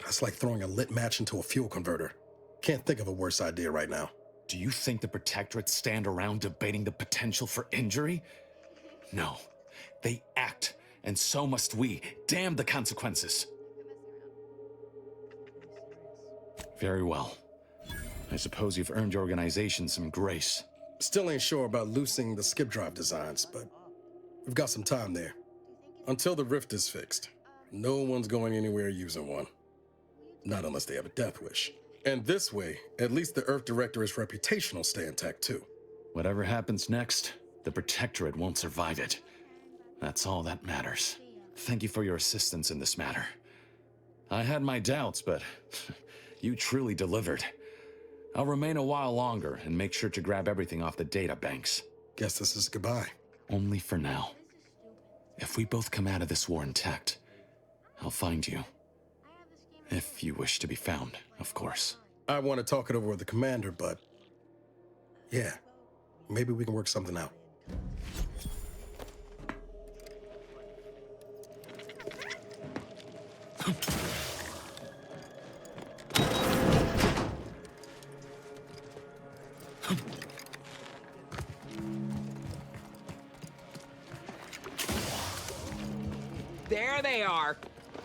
L: that's like throwing a lit match into a fuel converter. Can't think of a worse idea right now.
R: Do you think the Protectorate stand around debating the potential for injury? No. They act, and so must we. Damn the consequences. Very well. I suppose you've earned your organization some grace.
L: Still ain't sure about loosening the skip drive designs, but we've got some time there. Until the rift is fixed, no one's going anywhere using one. Not unless they have a death wish. And this way, at least the Earth Directorate's reputation will stay intact too.
R: Whatever happens next, the Protectorate won't survive it. That's all that matters. Thank you for your assistance in this matter. I had my doubts, but you truly delivered. I'll remain a while longer and make sure to grab everything off the data banks.
L: Guess this is goodbye.
R: Only for now. If we both come out of this war intact, I'll find you. If you wish to be found, of course.
L: I want to talk it over with the commander, but yeah, maybe we can work something out.
M: There they are.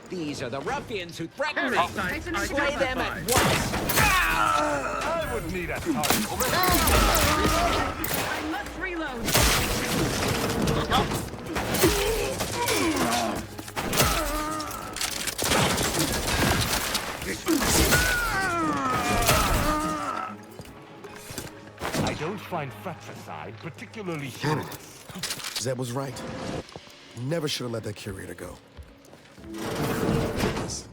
M: These are the ruffians who threatened me.
B: Nice and
M: Slay them at once.
B: I would need a target.
J: I must reload.
B: I don't find fratricide particularly humorous.
L: Zeb was right. Never should have let that curator go.
Q: Is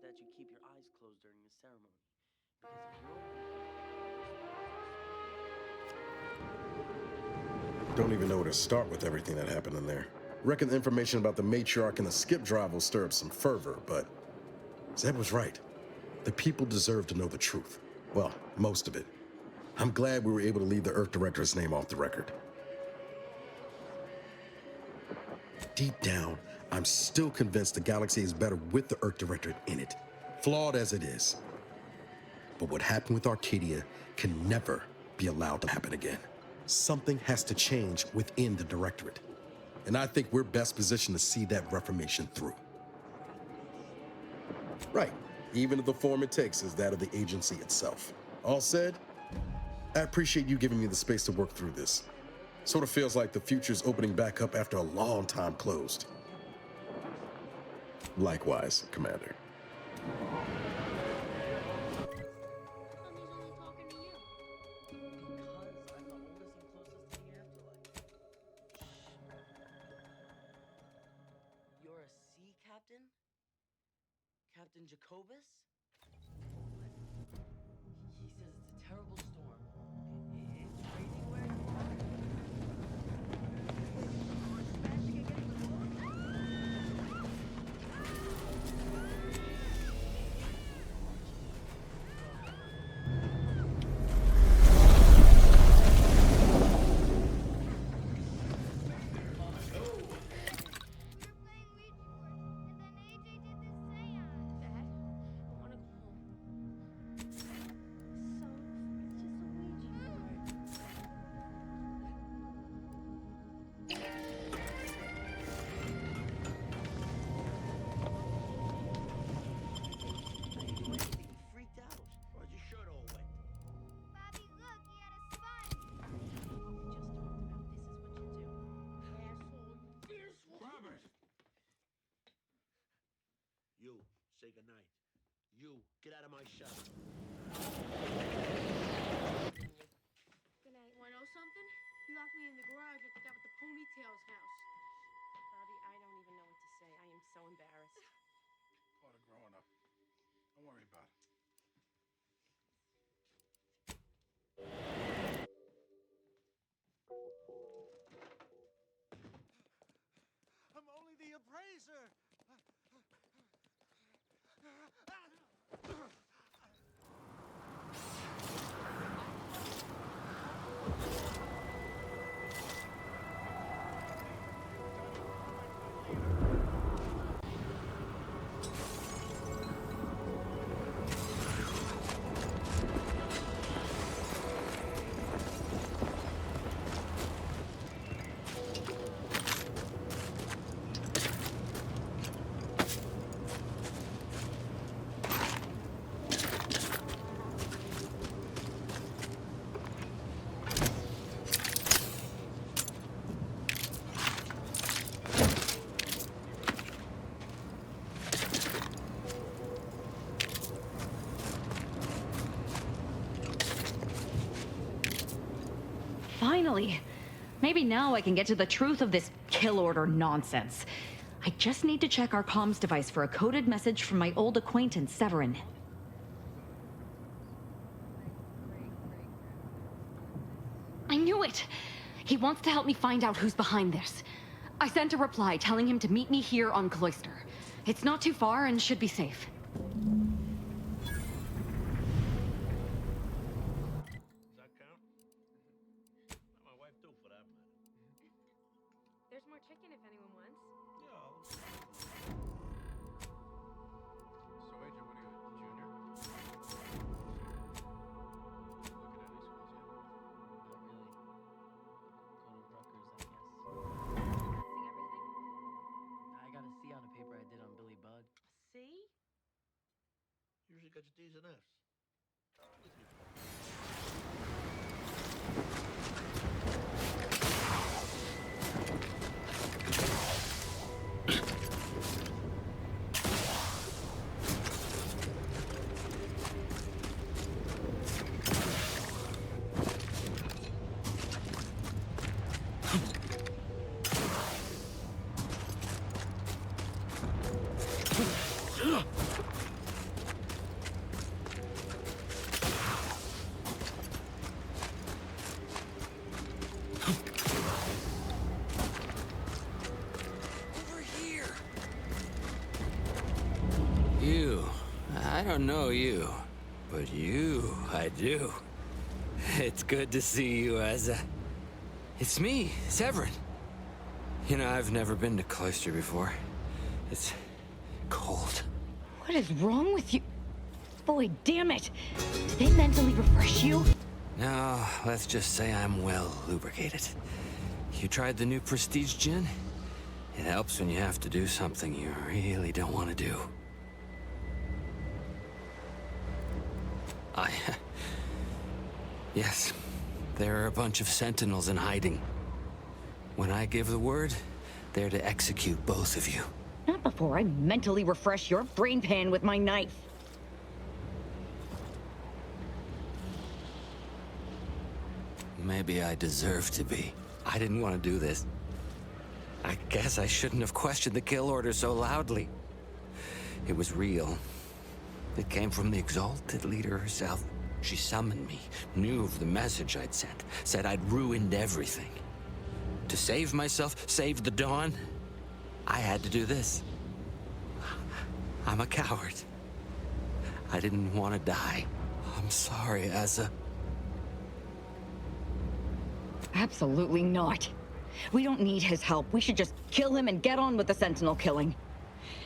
Q: that you keep your eyes closed during the ceremony.
L: Don't even know where to start with everything that happened in there. Reckon the information about the matriarch and the skip drive will stir up some fervor, but Zeb was right. The people deserve to know the truth. Well, most of it. I'm glad we were able to leave the Earth Directorate's name off the record. Deep down, I'm still convinced the galaxy is better with the Earth Directorate in it, flawed as it is. But what happened with Arcadia can never be allowed to happen again. Something has to change within the Directorate. And I think we're best positioned to see that reformation through. Right, even if the form it takes is that of the agency itself. All said, I appreciate you giving me the space to work through this. Sort of feels like the future's opening back up after a long time closed. Likewise, Commander.
Q: You're a sea captain? Captain Jacobus? He says it's a terrible storm. It's raining where you You, say goodnight. You, get out of my shop.
C: Good night. Want to know something? You locked me in the garage at the guy with the ponytail's house. Bobby, I don't even know what to say. I am so embarrassed.
O: Part of growing up. Don't worry about it.
Q: I'm only the appraiser.
T: Finally! Maybe now I can get to the truth of this kill order nonsense. I just need to check our comms device for a coded message from my old acquaintance, Severin. I knew it! He wants to help me find out who's behind this. I sent a reply telling him to meet me here on Cloister. It's not too far and should be safe.
C: There's more chicken if anyone wants.
O: So, Agent, what are you, junior?
Q: on a paper I did on Billy Budd.
C: See?
U: Usually got your D's and F's.
V: I don't know you, but you, I do. It's good to see you, Asa. It's me, Severin. You know, I've never been to Cloister before. It's cold.
T: What is wrong with you? Boy, damn it! Did they mentally refresh you?
V: No, let's just say I'm well lubricated. You tried the new Prestige gin? It helps when you have to do something you really don't want to do. Yes, there are a bunch of sentinels in hiding. When I give the word, they're to execute both of you.
T: Not before I mentally refresh your brain pan with my knife.
V: Maybe I deserve to be. I didn't want to do this. I guess I shouldn't have questioned the kill order so loudly. It was real. It came from the exalted leader herself. She summoned me, knew of the message I'd sent, said I'd ruined everything. To save myself, save the Dawn, I had to do this. I'm a coward. I didn't want to die. I'm sorry, Asa.
T: Absolutely not. We don't need his help. We should just kill him and get on with the Sentinel killing.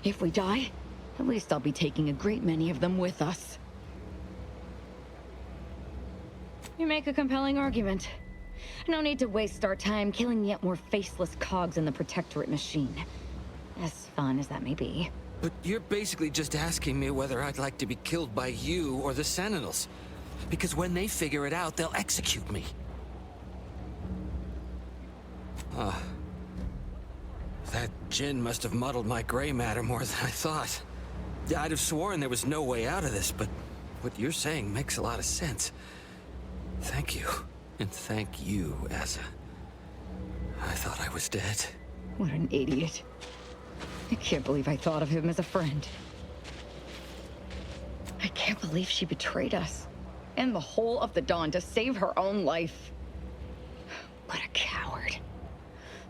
T: If we die, at least I'll be taking a great many of them with us. You make a compelling argument. No need to waste our time killing yet more faceless cogs in the Protectorate machine. As fun as that may be.
V: But you're basically just asking me whether I'd like to be killed by you or the Sentinels. Because when they figure it out, they'll execute me. That gin must have muddled my gray matter more than I thought. I'd have sworn there was no way out of this, but what you're saying makes a lot of sense. Thank you. And thank you, Asa. I thought I was dead.
T: What an idiot. I can't believe I thought of him as a friend. I can't believe she betrayed us. And the whole of the Dawn to save her own life. What a coward.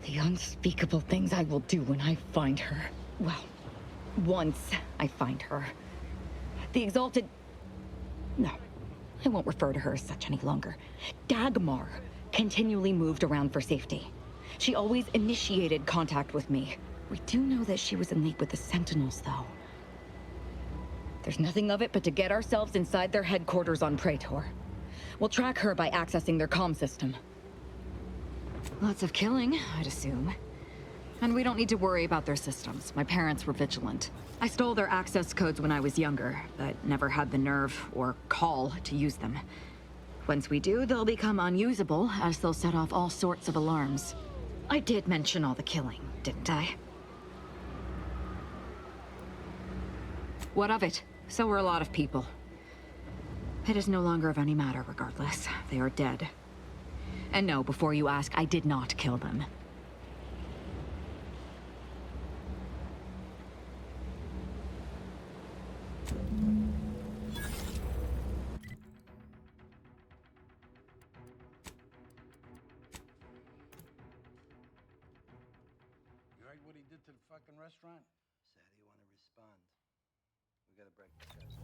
T: The unspeakable things I will do when I find her. Well, once I find her. The exalted... No, I won't refer to her as such any longer. Dagmar continually moved around for safety. She always initiated contact with me. We do know that she was in league with the Sentinels, though. There's nothing of it but to get ourselves inside their headquarters on Praetor. We'll track her by accessing their comm system. Lots of killing, I'd assume. And we don't need to worry about their systems. My parents were vigilant. I stole their access codes when I was younger, but never had the nerve or call to use them. Once we do, they'll become unusable, as they'll set off all sorts of alarms. I did mention all the killing, didn't I? What of it? So were a lot of people. It is no longer of any matter, regardless. They are dead. And no, before you ask, I did not kill them.
H: You heard what he did to the fucking restaurant? So how do you want to respond? We gotta break the test.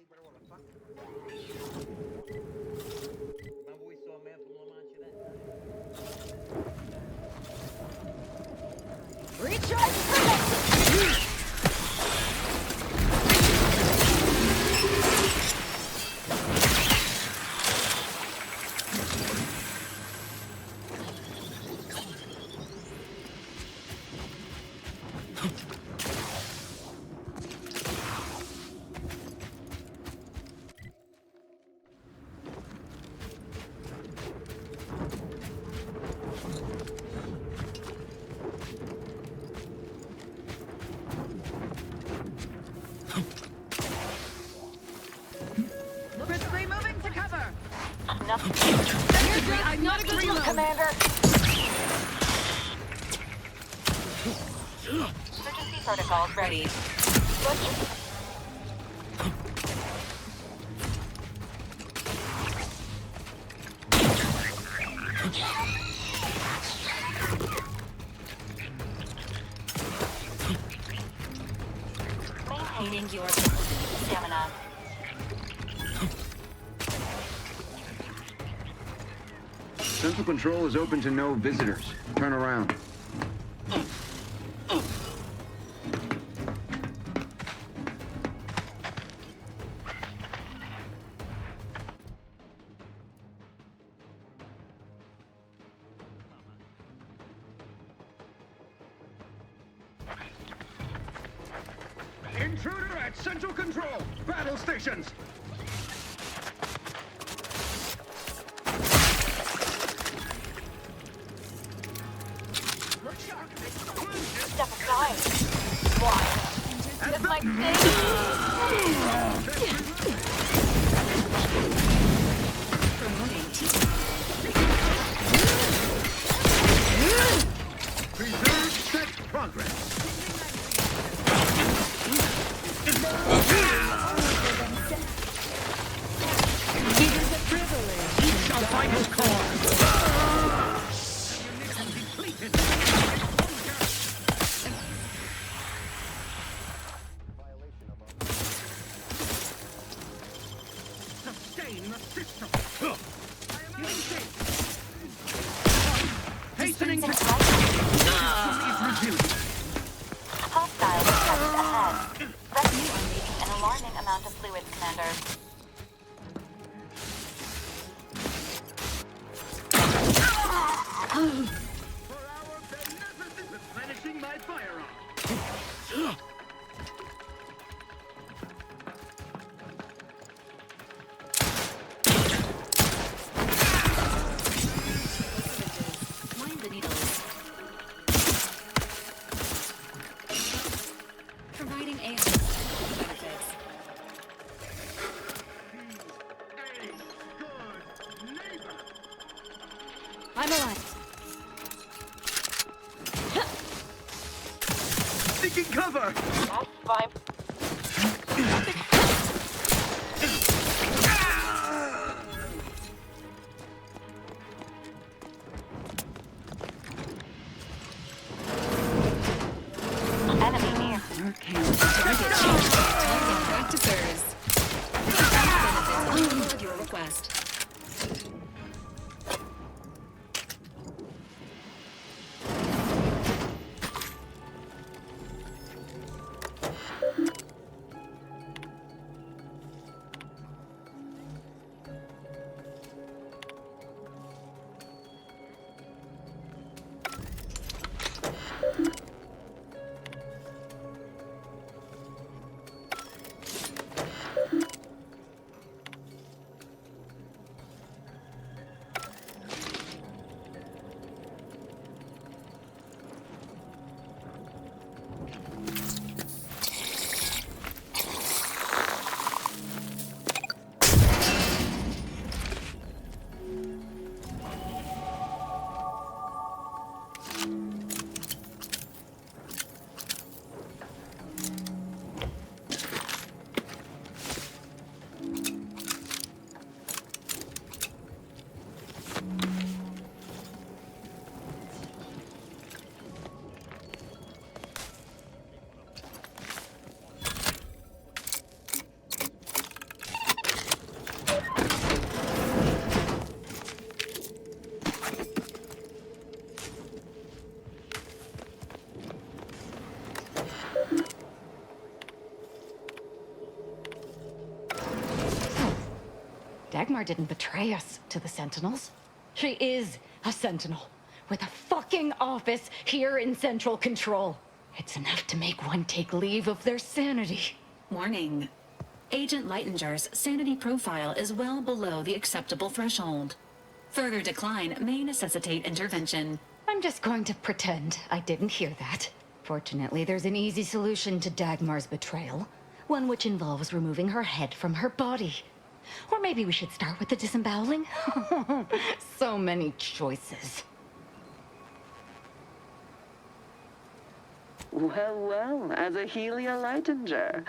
Q: Remember we saw a man from La Mancha that time?
T: Recharge projectile!
J: Crisply moving to cover.
T: I'm not a good look, Commander!
N: Emergency protocols ready. Maintaining your stamina.
E: Central Control is open to no visitors. Turn around.
G: Intruder at Central Control! Battle stations!
N: Step aside. Why? This might
G: Preserve set progress.
T: It is a privilege.
G: Each shall find his cause. Sustain the system. Hastening to
N: hostile detected ahead. Rescue are leaking an alarming amount of fluids, Commander.
G: replenishing my firearm.
T: Mind the needles. Providing aid. Benefits. I'm alive.
G: Seeking cover.
N: That's fine. Enemy near.
T: Target practicers. Benefits at your request. Dagmar didn't betray us to the Sentinels. She is a Sentinel, with a fucking office here in Central Control. It's enough to make one take leave of their sanity.
F: Warning. Agent Lightinger's sanity profile is well below the acceptable threshold. Further decline may necessitate intervention.
T: I'm just going to pretend I didn't hear that. Fortunately, there's an easy solution to Dagmar's betrayal. One which involves removing her head from her body. Or maybe we should start with the disemboweling? So many choices.
J: Well, well, as a Helia Lightinger,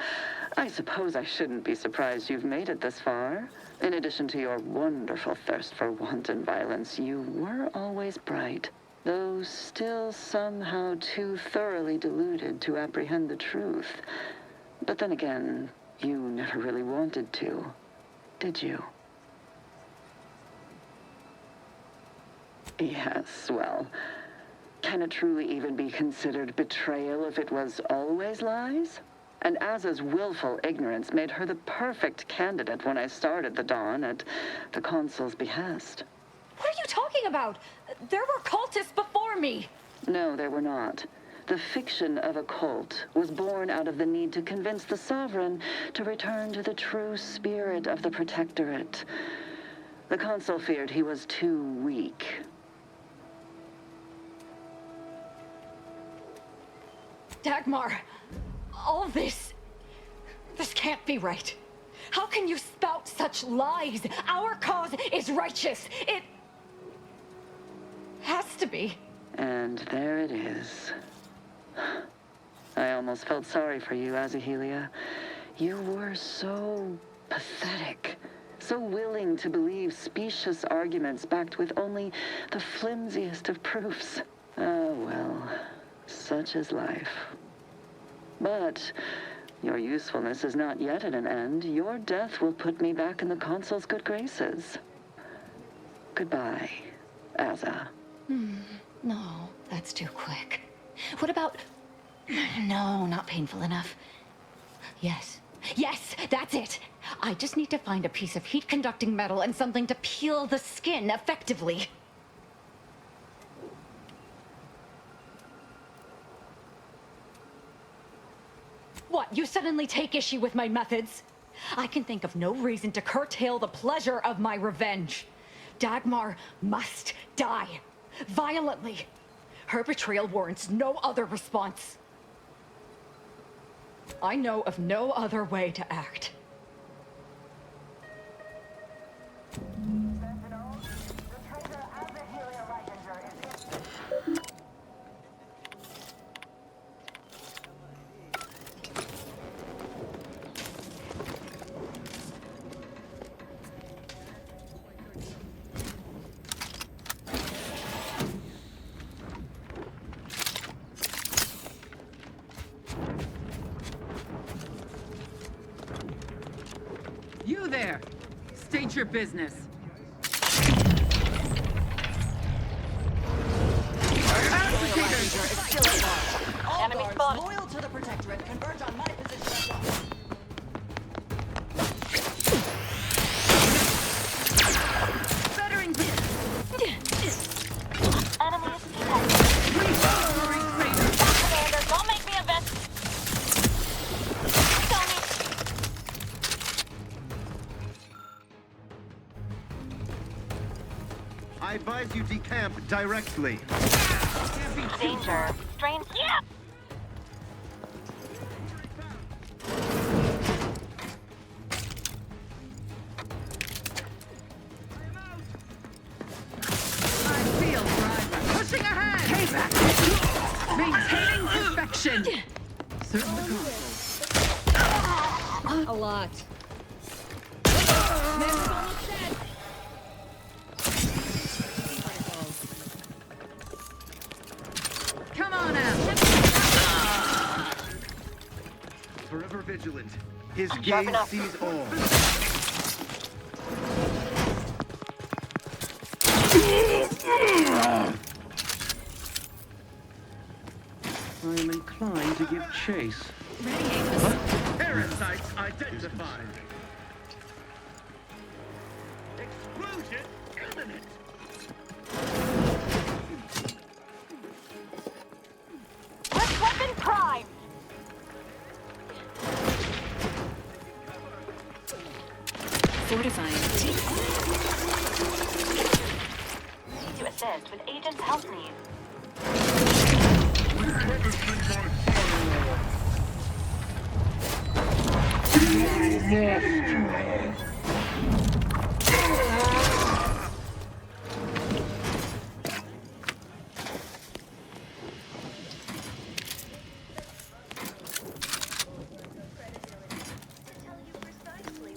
J: I suppose I shouldn't be surprised you've made it this far. In addition to your wonderful thirst for wanton violence, you were always bright, though still somehow too thoroughly deluded to apprehend the truth. But then again, you never really wanted to, did you? Yes, well, can it truly even be considered betrayal if it was always lies? And Aza's willful ignorance made her the perfect candidate when I started the Dawn at the Consul's behest.
T: What are you talking about? There were cultists before me.
J: No, there were not. The fiction of a cult was born out of the need to convince the Sovereign to return to the true spirit of the Protectorate. The Consul feared he was too weak.
T: Dagmar, all this can't be right. How can you spout such lies? Our cause is righteous. It has to be.
J: And there it is. I almost felt sorry for you, Azahelia. You were so pathetic. So willing to believe specious arguments backed with only the flimsiest of proofs. Ah, well, such is life. But your usefulness is not yet at an end. Your death will put me back in the Consul's good graces. Goodbye, Aza.
T: No, that's too quick. What about... No, not painful enough. Yes, that's it. I just need to find a piece of heat-conducting metal and something to peel the skin effectively. What, you suddenly take issue with my methods? I can think of no reason to curtail the pleasure of my revenge. Dagmar must die. Violently. Her betrayal warrants no other response. I know of no other way to act.
J: You there! State your business.
N: Enemy spotted.
A: Loyal to the Protectorate, converge on my position at once.
J: Bettering here!
N: Enemies detected. Commander, don't make me invent.
G: I advise you decamp directly.
N: Danger. Strange. Yeah!
J: I feel driver. Pushing ahead! Payback! Maintaining perfection! Serve the Consul.
K: A lot.
J: Come on out!
G: Forever vigilant. His
N: Sharp
G: gaze
N: enough.
G: sees all. I am inclined to give chase. Parasites identified.
Q: Explosion imminent!
N: First weapon prime!
F: Fortifying.
N: Need to assist with agent's health needs.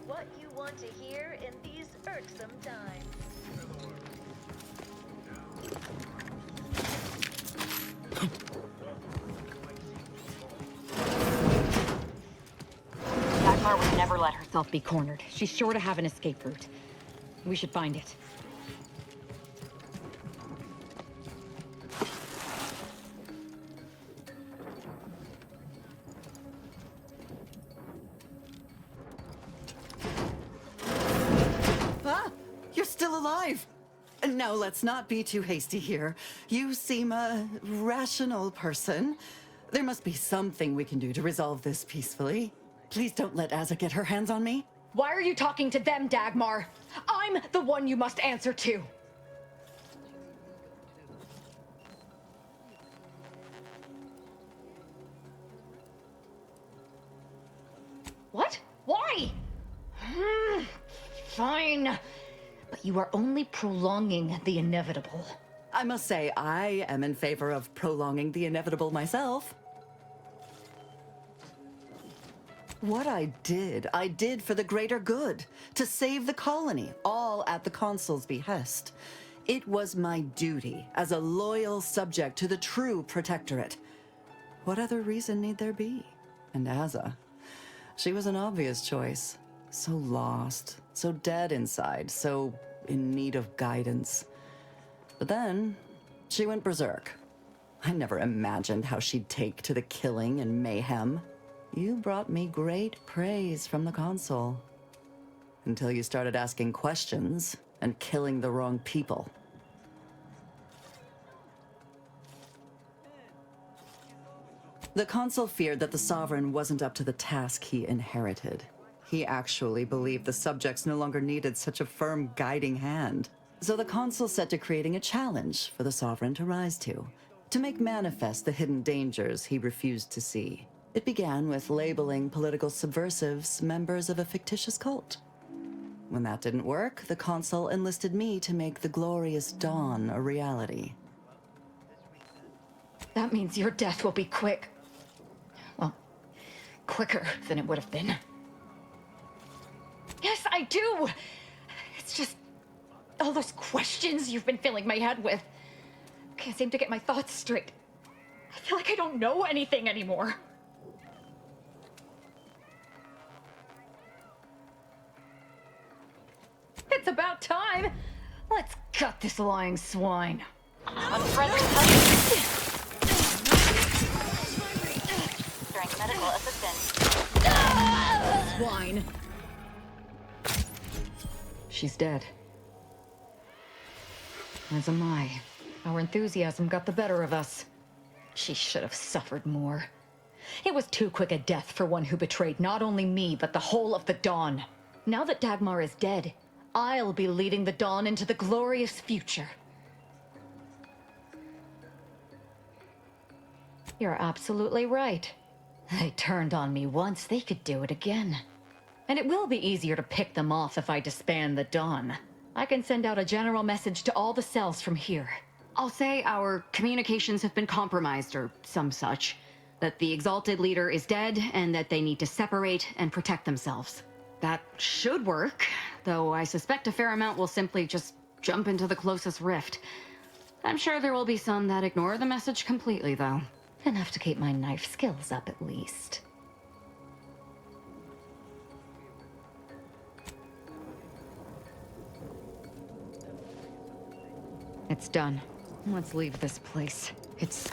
P: What you want to hear in these irksome times.
T: Dagmar would never let herself be cornered. She's sure to have an escape route. We should find it.
A: Ah! You're still alive! No, let's not be too hasty here. You seem a rational person. There must be something we can do to resolve this peacefully. Please don't let Azza get her hands on me.
T: Why are you talking to them, Dagmar? I'm the one you must answer to. What? Why? Fine. But you are only prolonging the inevitable.
A: I must say, I am in favor of prolonging the inevitable myself. What I did for the greater good, to save the colony, all at the consul's behest. It was my duty as a loyal subject to the true protectorate. What other reason need there be? And Azza, she was an obvious choice. So lost, so dead inside, so in need of guidance. But then, she went berserk. I never imagined how she'd take to the killing and mayhem. You brought me great praise from the consul. Until you started asking questions and killing the wrong people. The consul feared that the sovereign wasn't up to the task he inherited. He actually believed the subjects no longer needed such a firm guiding hand. So the consul set to creating a challenge for the sovereign to rise to make manifest the hidden dangers he refused to see. It began with labeling political subversives members of a fictitious cult. When that didn't work, the consul enlisted me to make the glorious dawn a reality.
T: That means your death will be quick. Well, quicker than it would have been. Yes, I do! It's just all those questions you've been filling my head with. Can't seem to get my thoughts straight. I feel like I don't know anything anymore. It's about time. Let's cut this lying swine.
N: Unfriendly during medical assistance.
T: Swine. She's dead. As am I. Our enthusiasm got the better of us. She should have suffered more. It was too quick a death for one who betrayed not only me, but the whole of the Dawn. Now that Dagmar is dead, I'll be leading the Dawn into the glorious future. You're absolutely right. They turned on me once, they could do it again. And it will be easier to pick them off if I disband the Dawn. I can send out a general message to all the cells from here. I'll say our communications have been compromised or some such. That the Exalted Leader is dead and that they need to separate and protect themselves. That should work, though I suspect a fair amount will simply just jump into the closest rift. I'm sure there will be some that ignore the message completely, though. Enough to keep my knife skills up at least. It's done. Let's leave this place. It's...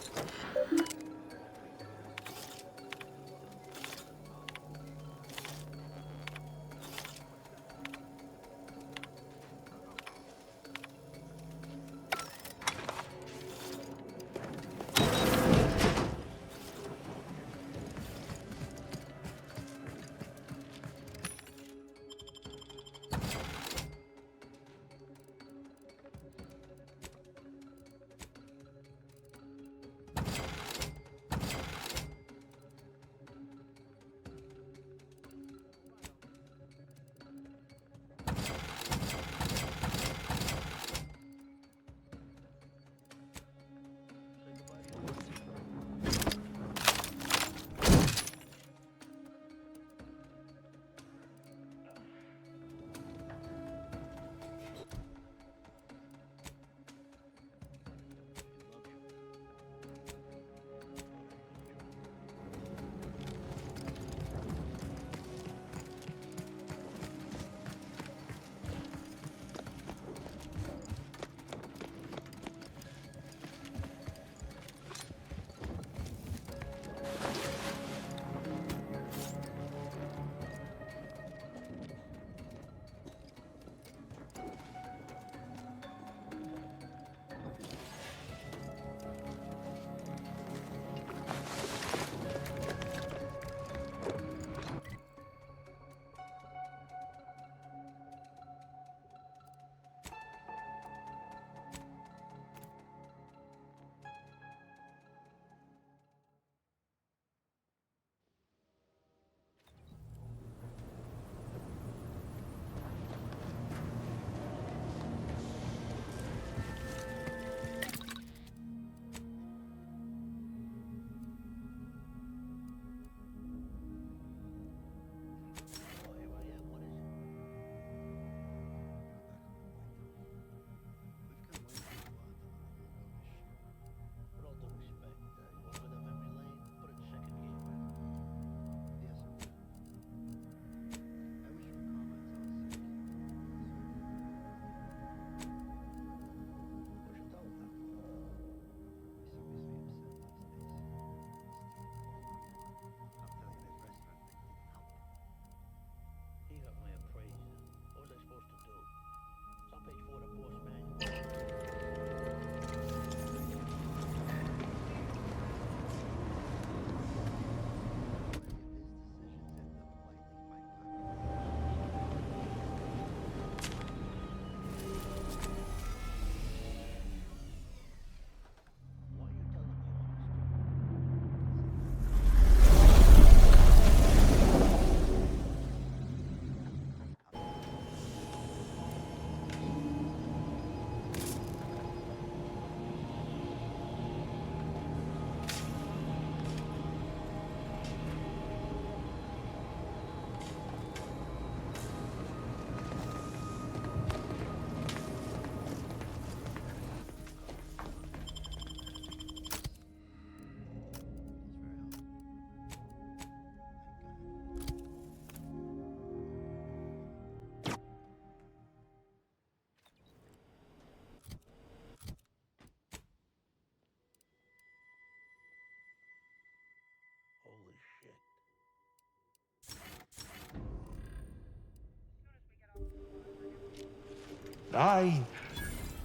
B: I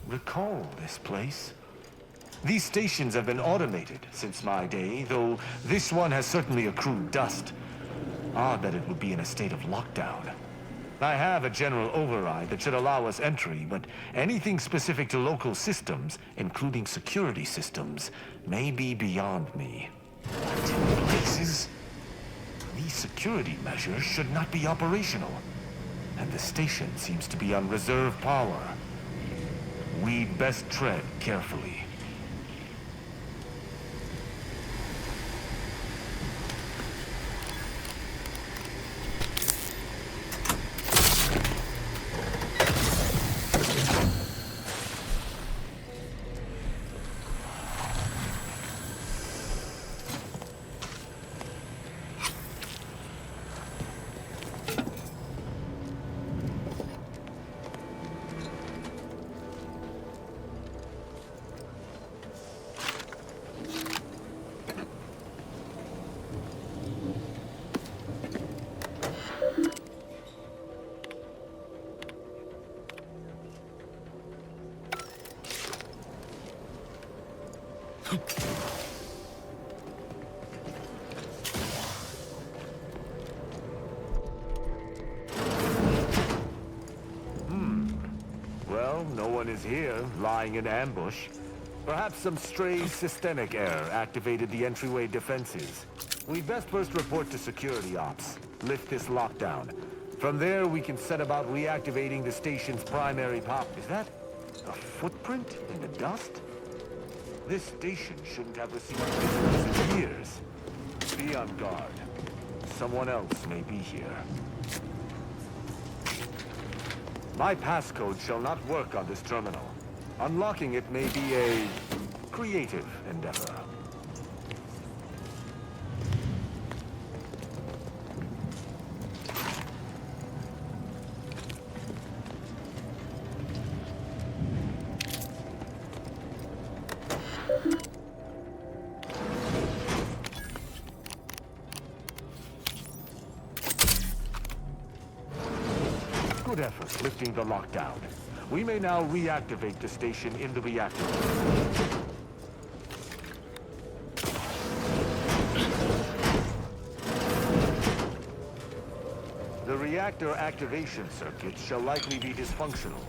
B: recall this place. These stations have been automated since my day, though this one has certainly accrued dust. Odd that it would be in a state of lockdown. I have a general override that should allow us entry, but anything specific to local systems, including security systems, may be beyond me. What in blazes? These security measures should not be operational, and the station seems to be on reserve power. We'd best tread carefully. Well, no one is here, lying in ambush. Perhaps some stray systemic error activated the entryway defenses. We'd best first report to security ops, lift this lockdown. From there, we can set about reactivating the station's primary pop. Is that a footprint in the dust? This station shouldn't have received visitors in years. Be on guard. Someone else may be here. My passcode shall not work on this terminal. Unlocking it may be a creative endeavor. Good effort lifting the lockdown. We may now reactivate the station in the reactor. The reactor activation circuit shall likely be dysfunctional.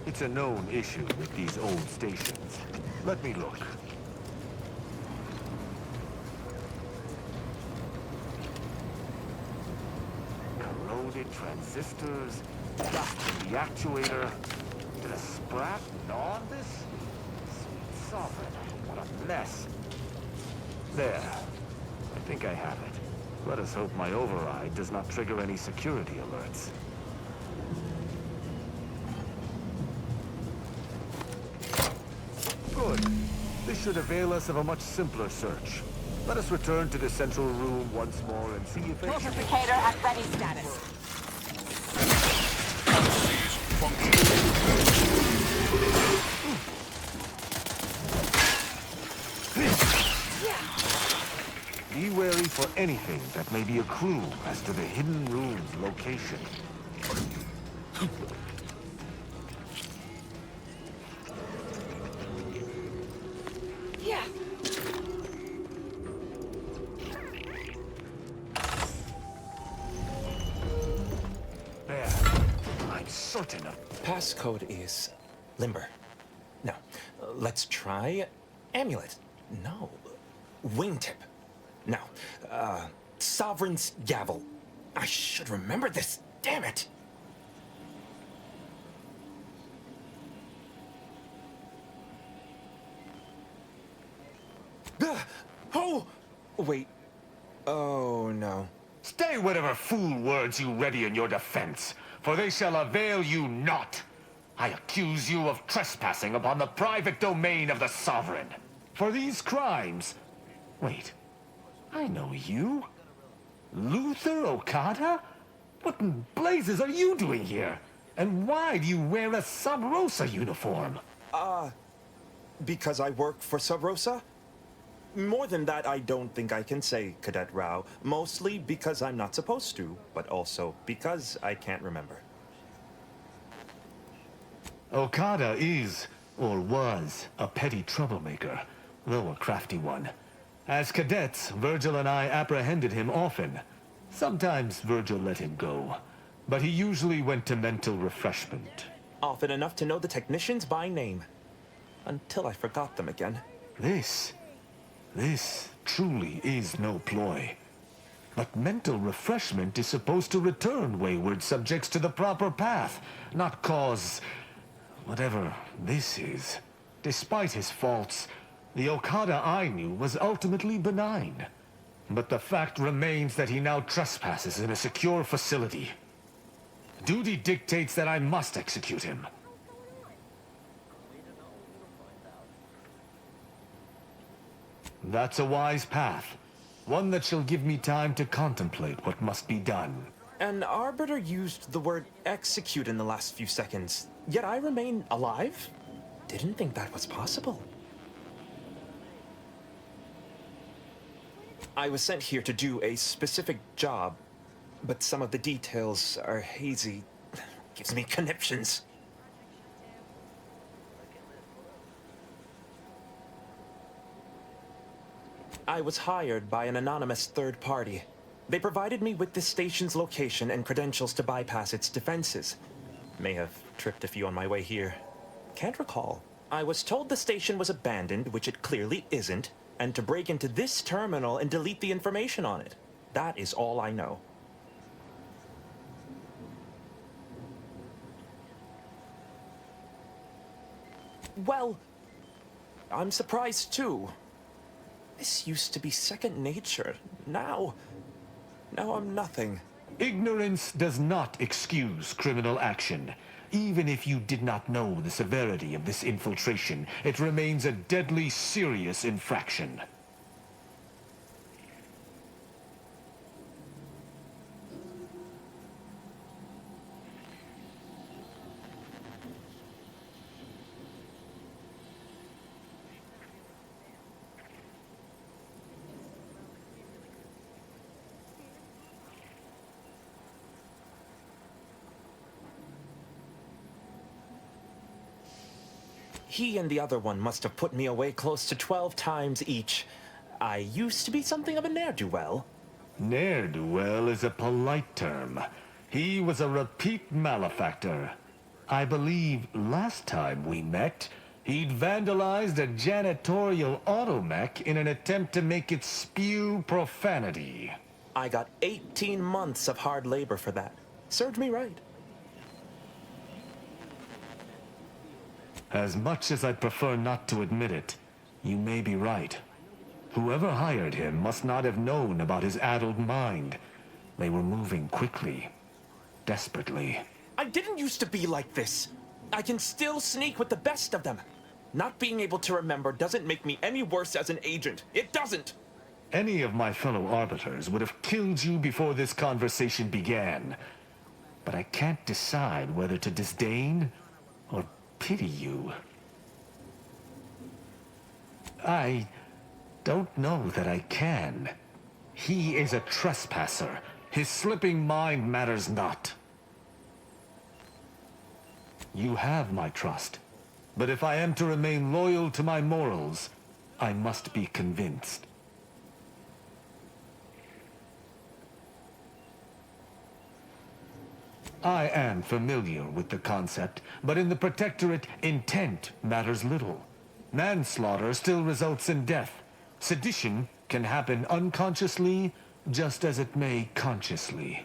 B: It's a known issue with these old stations. Let me look. Corroded transistors, dust in the actuator. Did a sprat gnaw on this? Sweet sovereign, what a mess. There. I think I have it. Let us hope my override does not trigger any security alerts. Good. This should avail us of a much simpler search. Let us return to the central room once more and see if
N: Multiplicator at ready status.
B: Be wary for anything that may be a clue as to the hidden room's location.
N: Yeah.
B: There. I'm certain of...
M: Passcode is limber. No. Let's try amulet. No. Wingtip. No. Sovereign's gavel. I should remember this. Damn it. Oh! Wait. Oh, no.
B: Stay whatever fool words you ready in your defense, for they shall avail you not. I accuse you of trespassing upon the private domain of the Sovereign. For these crimes... Wait. I know you. Luther Okada? What in blazes are you doing here? And why do you wear a Sub Rosa uniform?
D: Because I work for Sub Rosa? More than that, I don't think I can say, Cadet Rao. Mostly because I'm not supposed to, but also because I can't remember.
B: Okada is, or was, a petty troublemaker, though a crafty one. As cadets, Virgil and I apprehended him often. Sometimes Virgil let him go, but he usually went to mental refreshment.
D: Often enough to know the technicians by name. Until I forgot them again.
B: This truly is no ploy. But mental refreshment is supposed to return wayward subjects to the proper path, not cause whatever this is. Despite his faults, the Okada I knew was ultimately benign. But the fact remains that he now trespasses in a secure facility. Duty dictates that I must execute him. That's a wise path. One that shall give me time to contemplate what must be done.
D: An arbiter used the word execute in the last few seconds, yet I remain alive? Didn't think that was possible. I was sent here to do a specific job, but some of the details are hazy. Gives me conniptions. I was hired by an anonymous third party. They provided me with the station's location and credentials to bypass its defenses. May have tripped a few on my way here. Can't recall. I was told the station was abandoned, which it clearly isn't, and to break into this terminal and delete the information on it. That is all I know. Well, I'm surprised too. This used to be second nature. Now I'm nothing.
B: Ignorance does not excuse criminal action. Even if you did not know the severity of this infiltration, it remains a deadly serious infraction.
D: He and the other one must have put me away close to 12 times each. I used to be something of a ne'er-do-well.
B: Ne'er-do-well is a polite term. He was a repeat malefactor. I believe last time we met, he'd vandalized a janitorial automech in an attempt to make it spew profanity.
D: I got 18 months of hard labor for that. Served me right.
B: As much as I'd prefer not to admit it, you may be right. Whoever hired him must not have known about his addled mind. They were moving quickly, desperately.
D: I didn't used to be like this. I can still sneak with the best of them. Not being able to remember doesn't make me any worse as an agent. It doesn't!
B: Any of my fellow arbiters would have killed you before this conversation began. But I can't decide whether to disdain or pity you. I don't know that I can. He is a trespasser. His slipping mind matters not. You have my trust. But if I am to remain loyal to my morals, I must be convinced. I am familiar with the concept, but in the Protectorate, intent matters little. Manslaughter still results in death. Sedition can happen unconsciously, just as it may consciously.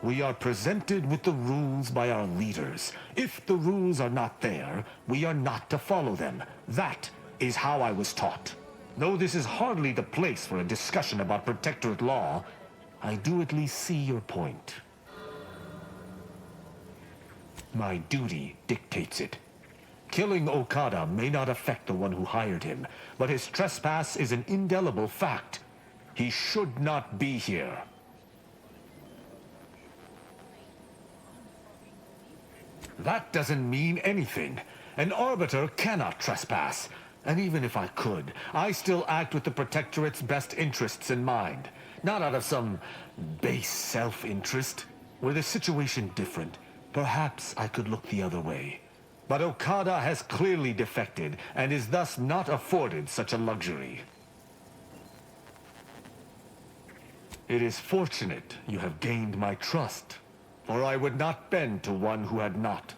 B: We are presented with the rules by our leaders. If the rules are not there, we are not to follow them. That is how I was taught. Though this is hardly the place for a discussion about Protectorate law, I do at least see your point. My duty dictates it. Killing Okada may not affect the one who hired him, but his trespass is an indelible fact. He should not be here. That doesn't mean anything. An arbiter cannot trespass. And even if I could, I still act with the Protectorate's best interests in mind. Not out of some base self-interest. Were the situation different, perhaps I could look the other way. But Okada has clearly defected, and is thus not afforded such a luxury. It is fortunate you have gained my trust, for I would not bend to one who had not.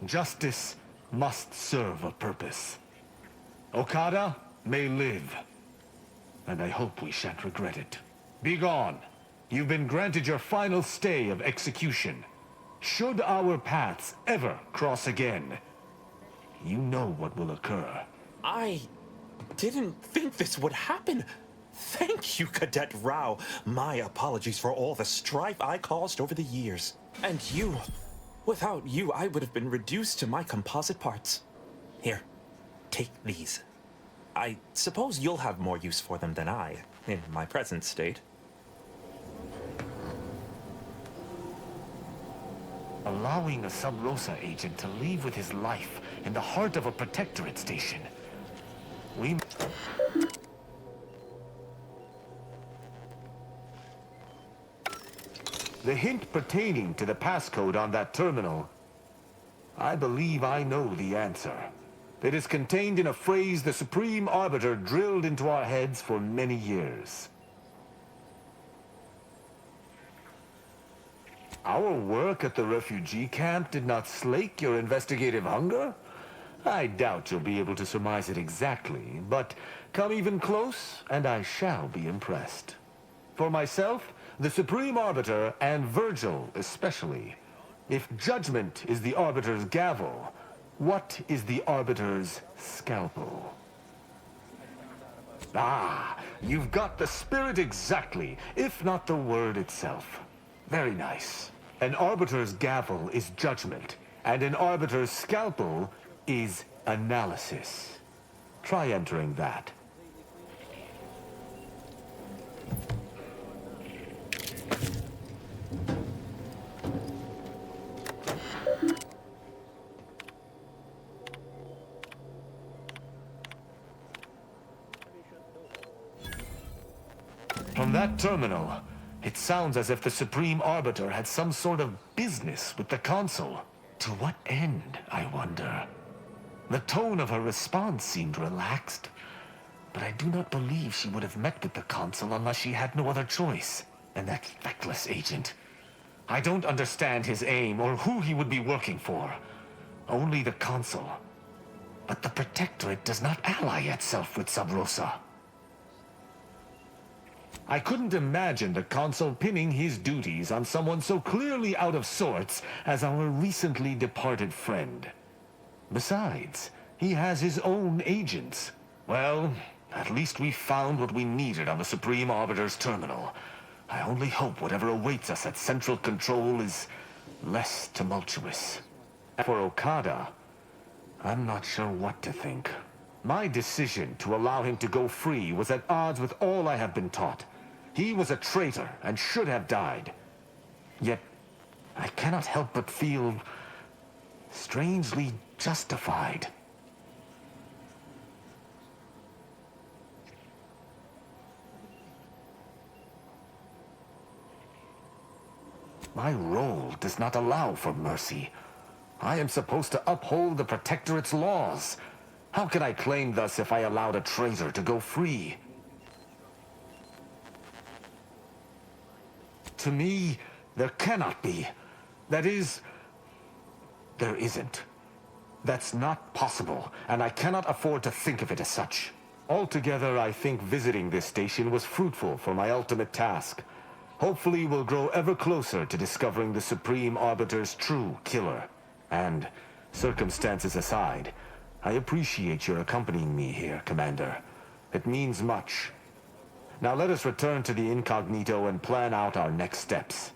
B: Justice must serve a purpose. Okada may live, and I hope we shan't regret it. Begone. You've been granted your final stay of execution. Should our paths ever cross again, you know what will occur.
D: I didn't think this would happen. Thank you, Cadet Rao. My apologies for all the strife I caused over the years. And you. Without you, I would have been reduced to my composite parts. Here, take these. I suppose you'll have more use for them than I, in my present state.
B: Allowing a Sub Rosa agent to leave with his life in the heart of a Protectorate station. The hint pertaining to the passcode on that terminal, I believe I know the answer. It is contained in a phrase the Supreme Arbiter drilled into our heads for many years. Our work at the refugee camp did not slake your investigative hunger? I doubt you'll be able to surmise it exactly, but come even close, and I shall be impressed. For myself, the Supreme Arbiter, and Virgil especially, if judgment is the Arbiter's gavel, what is the Arbiter's scalpel? Ah, you've got the spirit exactly, if not the word itself. Very nice. An Arbiter's gavel is judgment, and an Arbiter's scalpel is analysis. Try entering that. From that terminal, it sounds as if the Supreme Arbiter had some sort of business with the Consul. To what end, I wonder? The tone of her response seemed relaxed, but I do not believe she would have met with the Consul unless she had no other choice. And that feckless agent. I don't understand his aim or who he would be working for. Only the Consul. But the Protectorate does not ally itself with Sub Rosa. I couldn't imagine the Consul pinning his duties on someone so clearly out of sorts as our recently departed friend. Besides, he has his own agents. Well, at least we found what we needed on the Supreme Arbiter's terminal. I only hope whatever awaits us at Central Control is less tumultuous. For Okada, I'm not sure what to think. My decision to allow him to go free was at odds with all I have been taught. He was a traitor and should have died. Yet, I cannot help but feel strangely justified. My role does not allow for mercy. I am supposed to uphold the Protectorate's laws. How can I claim thus if I allowed a traitor to go free? To me, there cannot be. That is, there isn't. That's not possible, and I cannot afford to think of it as such. Altogether, I think visiting this station was fruitful for my ultimate task. Hopefully, we'll grow ever closer to discovering the Supreme Arbiter's true killer. And, circumstances aside, I appreciate your accompanying me here, Commander. It means much. Now let us return to the incognito and plan out our next steps.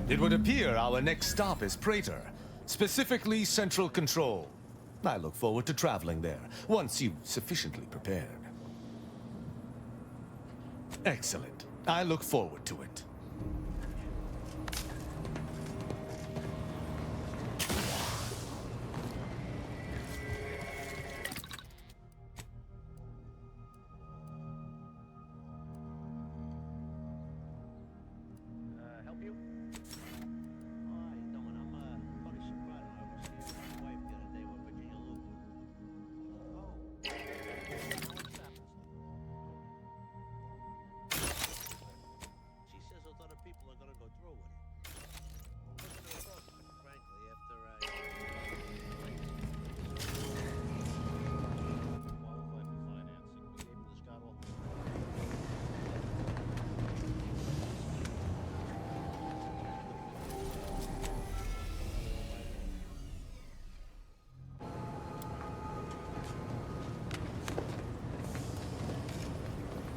B: It would appear our next stop is Praetor, specifically Central Control. I look forward to traveling there, once you've sufficiently prepared. Excellent. I look forward to it.
Q: Help you? How you doing? I'm Tony Soprano. I was here with my wife the other day with Virginia Luke. Oh. She says those other people are gonna go through with it. What's the result, frankly, after I qualified for financing, we gave this guy all.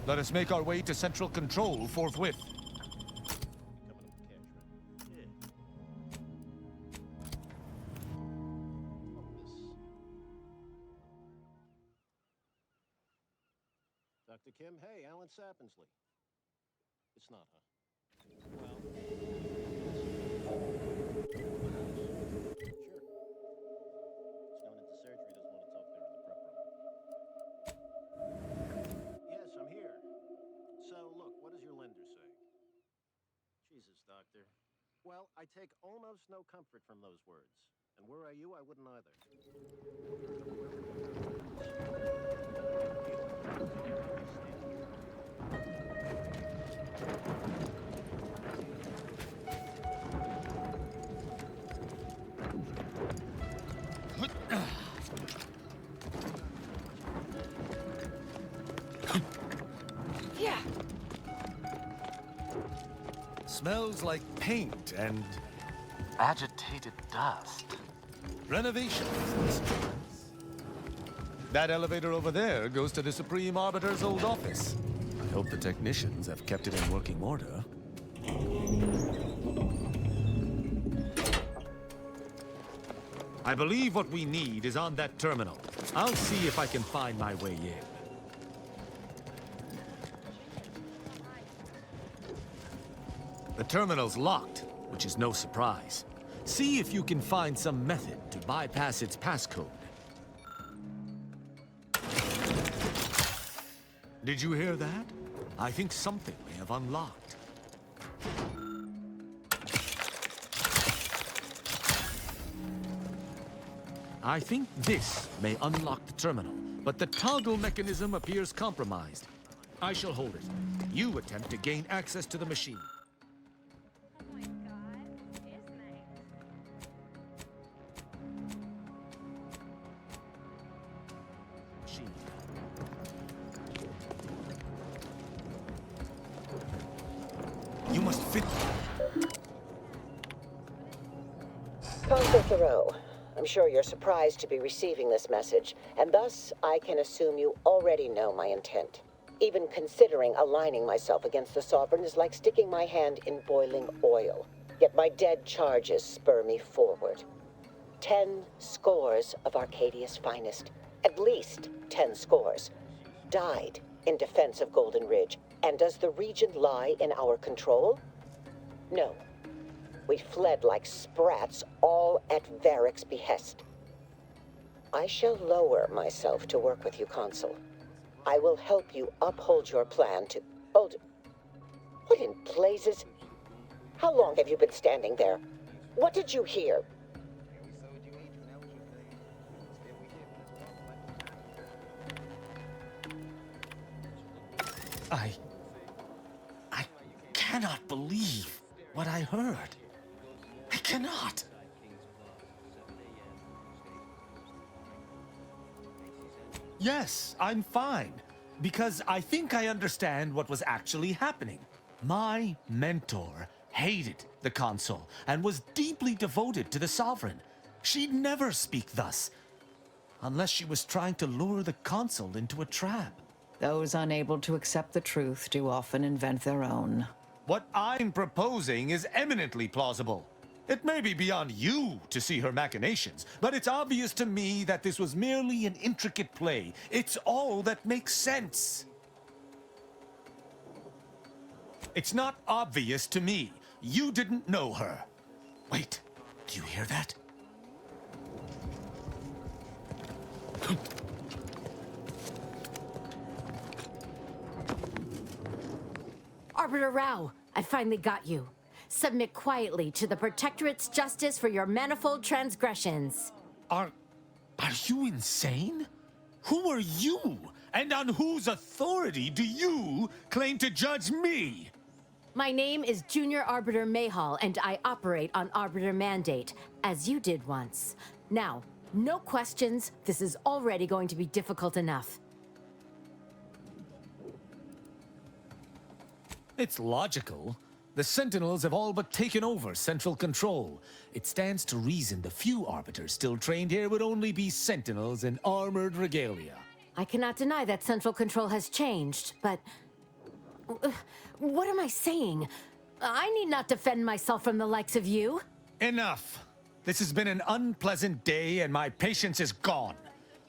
B: Let us make our way to Central Control forthwith.
Q: Dr. Kim, hey, Alan Sappensley. It's not, huh? Well, sure. It's going into surgery, doesn't want to talk there in the prep room. Yes, I'm here. So, look, what does your lender say? Jesus, Doctor. Well, I take almost no comfort from those words. And were I you, I wouldn't either.
B: Yeah. Smells like paint and agitated dust. Renovations. That elevator over there goes to the Supreme Arbiter's old office. I hope the technicians have kept it in working order. I believe what we need is on that terminal. I'll see if I can find my way in. The terminal's locked, which is no surprise. See if you can find some method to bypass its passcode. Did you hear that? I think something may have unlocked. I think this may unlock the terminal, but the toggle mechanism appears compromised. I shall hold it. You attempt to gain access to the machine. You must fit.
I: Consul Thoreau, I'm sure you're surprised to be receiving this message, and thus I can assume you already know my intent. Even considering aligning myself against the Sovereign is like sticking my hand in boiling oil. Yet my dead charges spur me forward. 10 scores of Arcadia's finest, at least 10 scores, died in defense of Golden Ridge. And does the region lie in our control? No. We fled like sprats, all at Varric's behest. I shall lower myself to work with you, Consul. I will help you uphold your plan to... Hold... What in blazes? How long have you been standing there? What did you hear?
B: I cannot believe what I heard. I cannot. Yes, I'm fine. Because I think I understand what was actually happening. My mentor hated the Consul and was deeply devoted to the Sovereign. She'd never speak thus, unless she was trying to lure the Consul into a trap.
S: Those unable to accept the truth do often invent their own.
B: What I'm proposing is eminently plausible. It may be beyond you to see her machinations, but it's obvious to me that this was merely an intricate play. It's all that makes sense. It's not obvious to me. You didn't know her. Wait, do you hear that?
K: Arbiter Rao, I finally got you. Submit quietly to the Protectorate's justice for your manifold transgressions.
B: Are you insane? Who are you? And on whose authority do you claim to judge me?
K: My name is Junior Arbiter Mayhall, and I operate on Arbiter Mandate, as you did once. Now, no questions. This is already going to be difficult enough.
B: It's logical. The Sentinels have all but taken over central control. It stands to reason the few Arbiters still trained here would only be Sentinels in armored regalia.
K: I cannot deny that central control has changed, but... what am I saying? I need not defend myself from the likes of you.
B: Enough! This has been an unpleasant day and my patience is gone.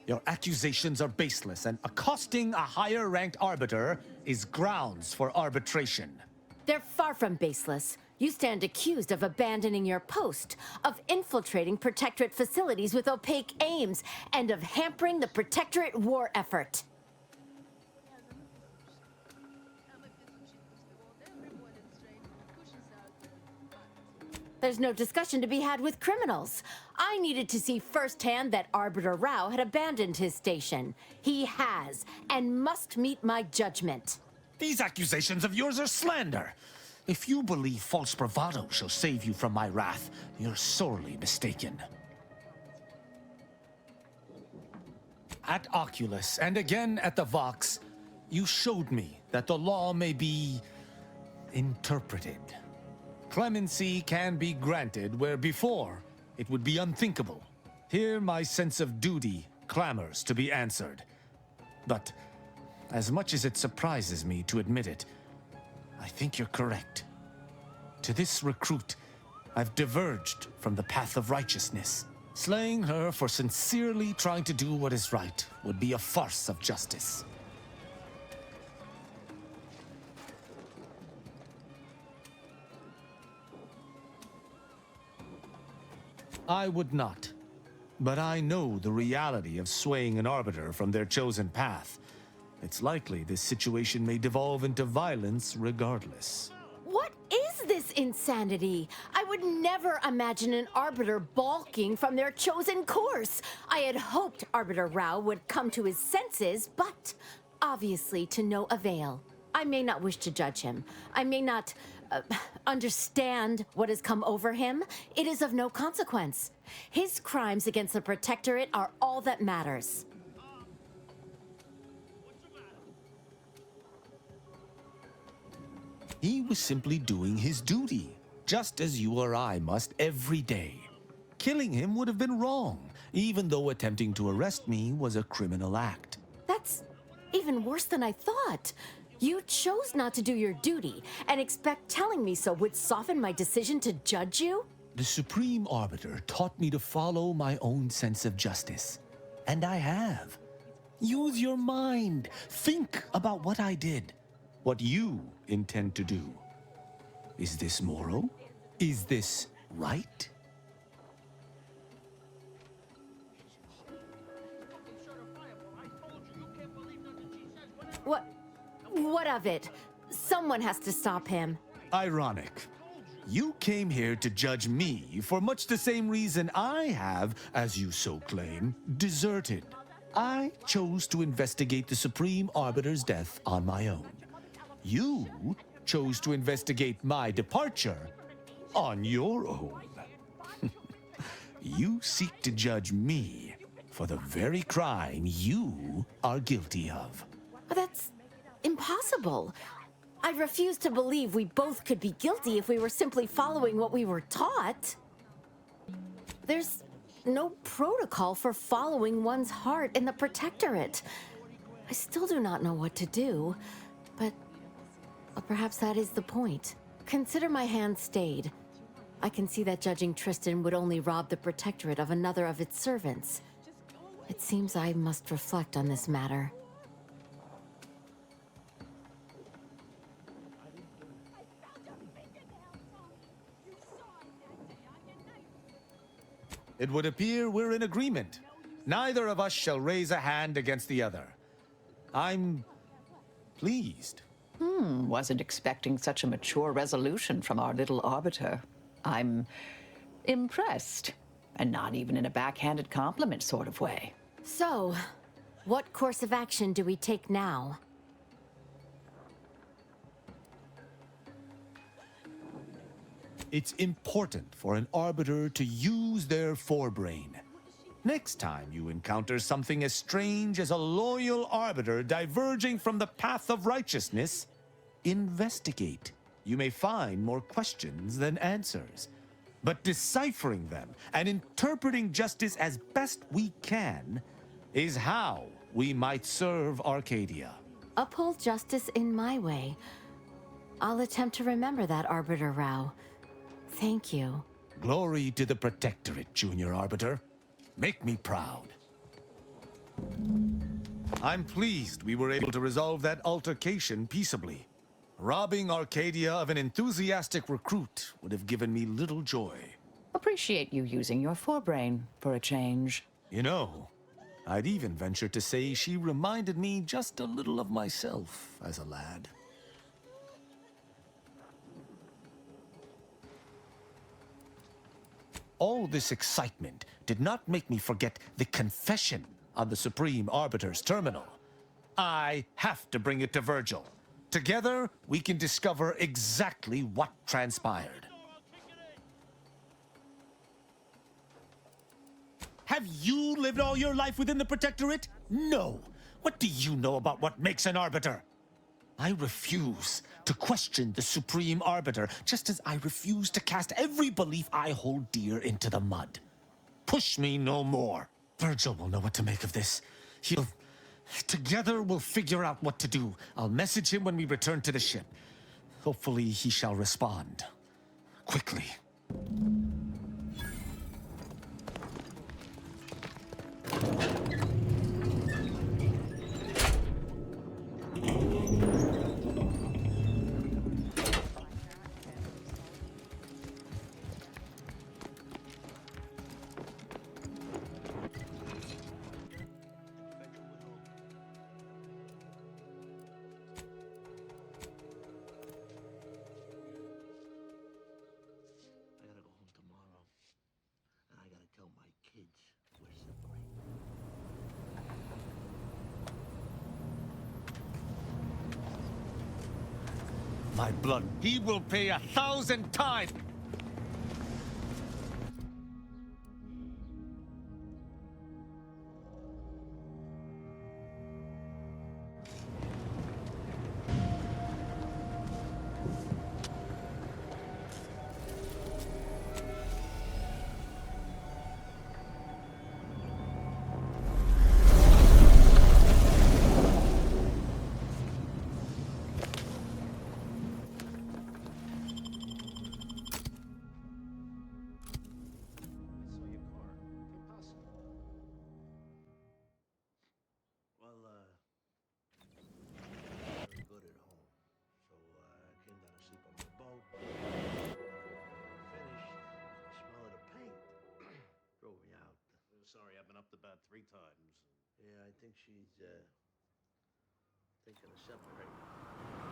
B: Your accusations are baseless, and accosting a higher-ranked Arbiter is grounds for arbitration.
K: They're far from baseless. You stand accused of abandoning your post, of infiltrating Protectorate facilities with opaque aims, and of hampering the Protectorate war effort. There's no discussion to be had with criminals. I needed to see firsthand that Arbiter Rao had abandoned his station. He has, and must meet my judgment.
B: These accusations of yours are slander. If you believe false bravado shall save you from my wrath, you're sorely mistaken. At Oculus, and again at the Vox, you showed me that the law may be interpreted. Clemency can be granted where before it would be unthinkable. Here my sense of duty clamors to be answered. But as much as it surprises me to admit it, I think you're correct. To this recruit, I've diverged from the path of righteousness. Slaying her for sincerely trying to do what is right would be a farce of justice. I would not. But I know the reality of swaying an Arbiter from their chosen path. It's likely this situation may devolve into violence regardless.
K: What is this insanity? I would never imagine an Arbiter balking from their chosen course. I had hoped Arbiter Rao would come to his senses, but obviously to no avail. I may not wish to judge him. I may not understand what has come over him. It is of no consequence. His crimes against the Protectorate are all that matters.
B: He was simply doing his duty, just as you or I must every day. Killing him would have been wrong, even though attempting to arrest me was a criminal act.
K: That's even worse than I thought. You chose not to do your duty, and expect telling me so would soften my decision to judge you?
B: The Supreme Arbiter taught me to follow my own sense of justice. And I have. Use your mind. Think about what I did. What you intend to do. Is this moral? Is this right?
K: What of it? Someone has to stop him.
B: Ironic. You came here to judge me for much the same reason I have, as you so claim, deserted. I chose to investigate the Supreme Arbiter's death on my own. You chose to investigate my departure on your own. You seek to judge me for the very crime you are guilty of.
K: That's impossible. I refuse to believe we both could be guilty if we were simply following what we were taught. There's no protocol for following one's heart in the Protectorate. I still do not know what to do, but perhaps that is the point. Consider my hand stayed. I can see that judging Tristan would only rob the Protectorate of another of its servants. It seems I must reflect on this matter.
B: It would appear we're in agreement. Neither of us shall raise a hand against the other. I'm pleased.
R: Wasn't expecting such a mature resolution from our little arbiter. I'm impressed. And not even in a backhanded compliment sort of way.
K: So, what course of action do we take now?
B: It's important for an arbiter to use their forebrain. Next time you encounter something as strange as a loyal arbiter diverging from the path of righteousness, investigate. You may find more questions than answers. But deciphering them and interpreting justice as best we can is how we might serve Arcadia.
K: Uphold justice in my way. I'll attempt to remember that, Arbiter Rao. Thank you.
B: Glory to the Protectorate, Junior Arbiter. Make me proud. I'm pleased we were able to resolve that altercation peaceably. Robbing Arcadia of an enthusiastic recruit would have given me little joy.
R: Appreciate you using your forebrain for a change.
B: You know, I'd even venture to say she reminded me just a little of myself as a lad. All this excitement did not make me forget the confession on the Supreme Arbiter's terminal. I have to bring it to Virgil. Together, we can discover exactly what transpired. Have you lived all your life within the Protectorate? No. What do you know about what makes an arbiter? I refuse to question the Supreme Arbiter, just as I refuse to cast every belief I hold dear into the mud. Push me no more. Virgil will know what to make of this. Together we'll figure out what to do. I'll message him when we return to the ship. Hopefully he shall respond. Quickly. My blood, he will pay 1,000 times!
Q: Sorry, I've been up to bat 3 times. Yeah, I think she's thinking of separating.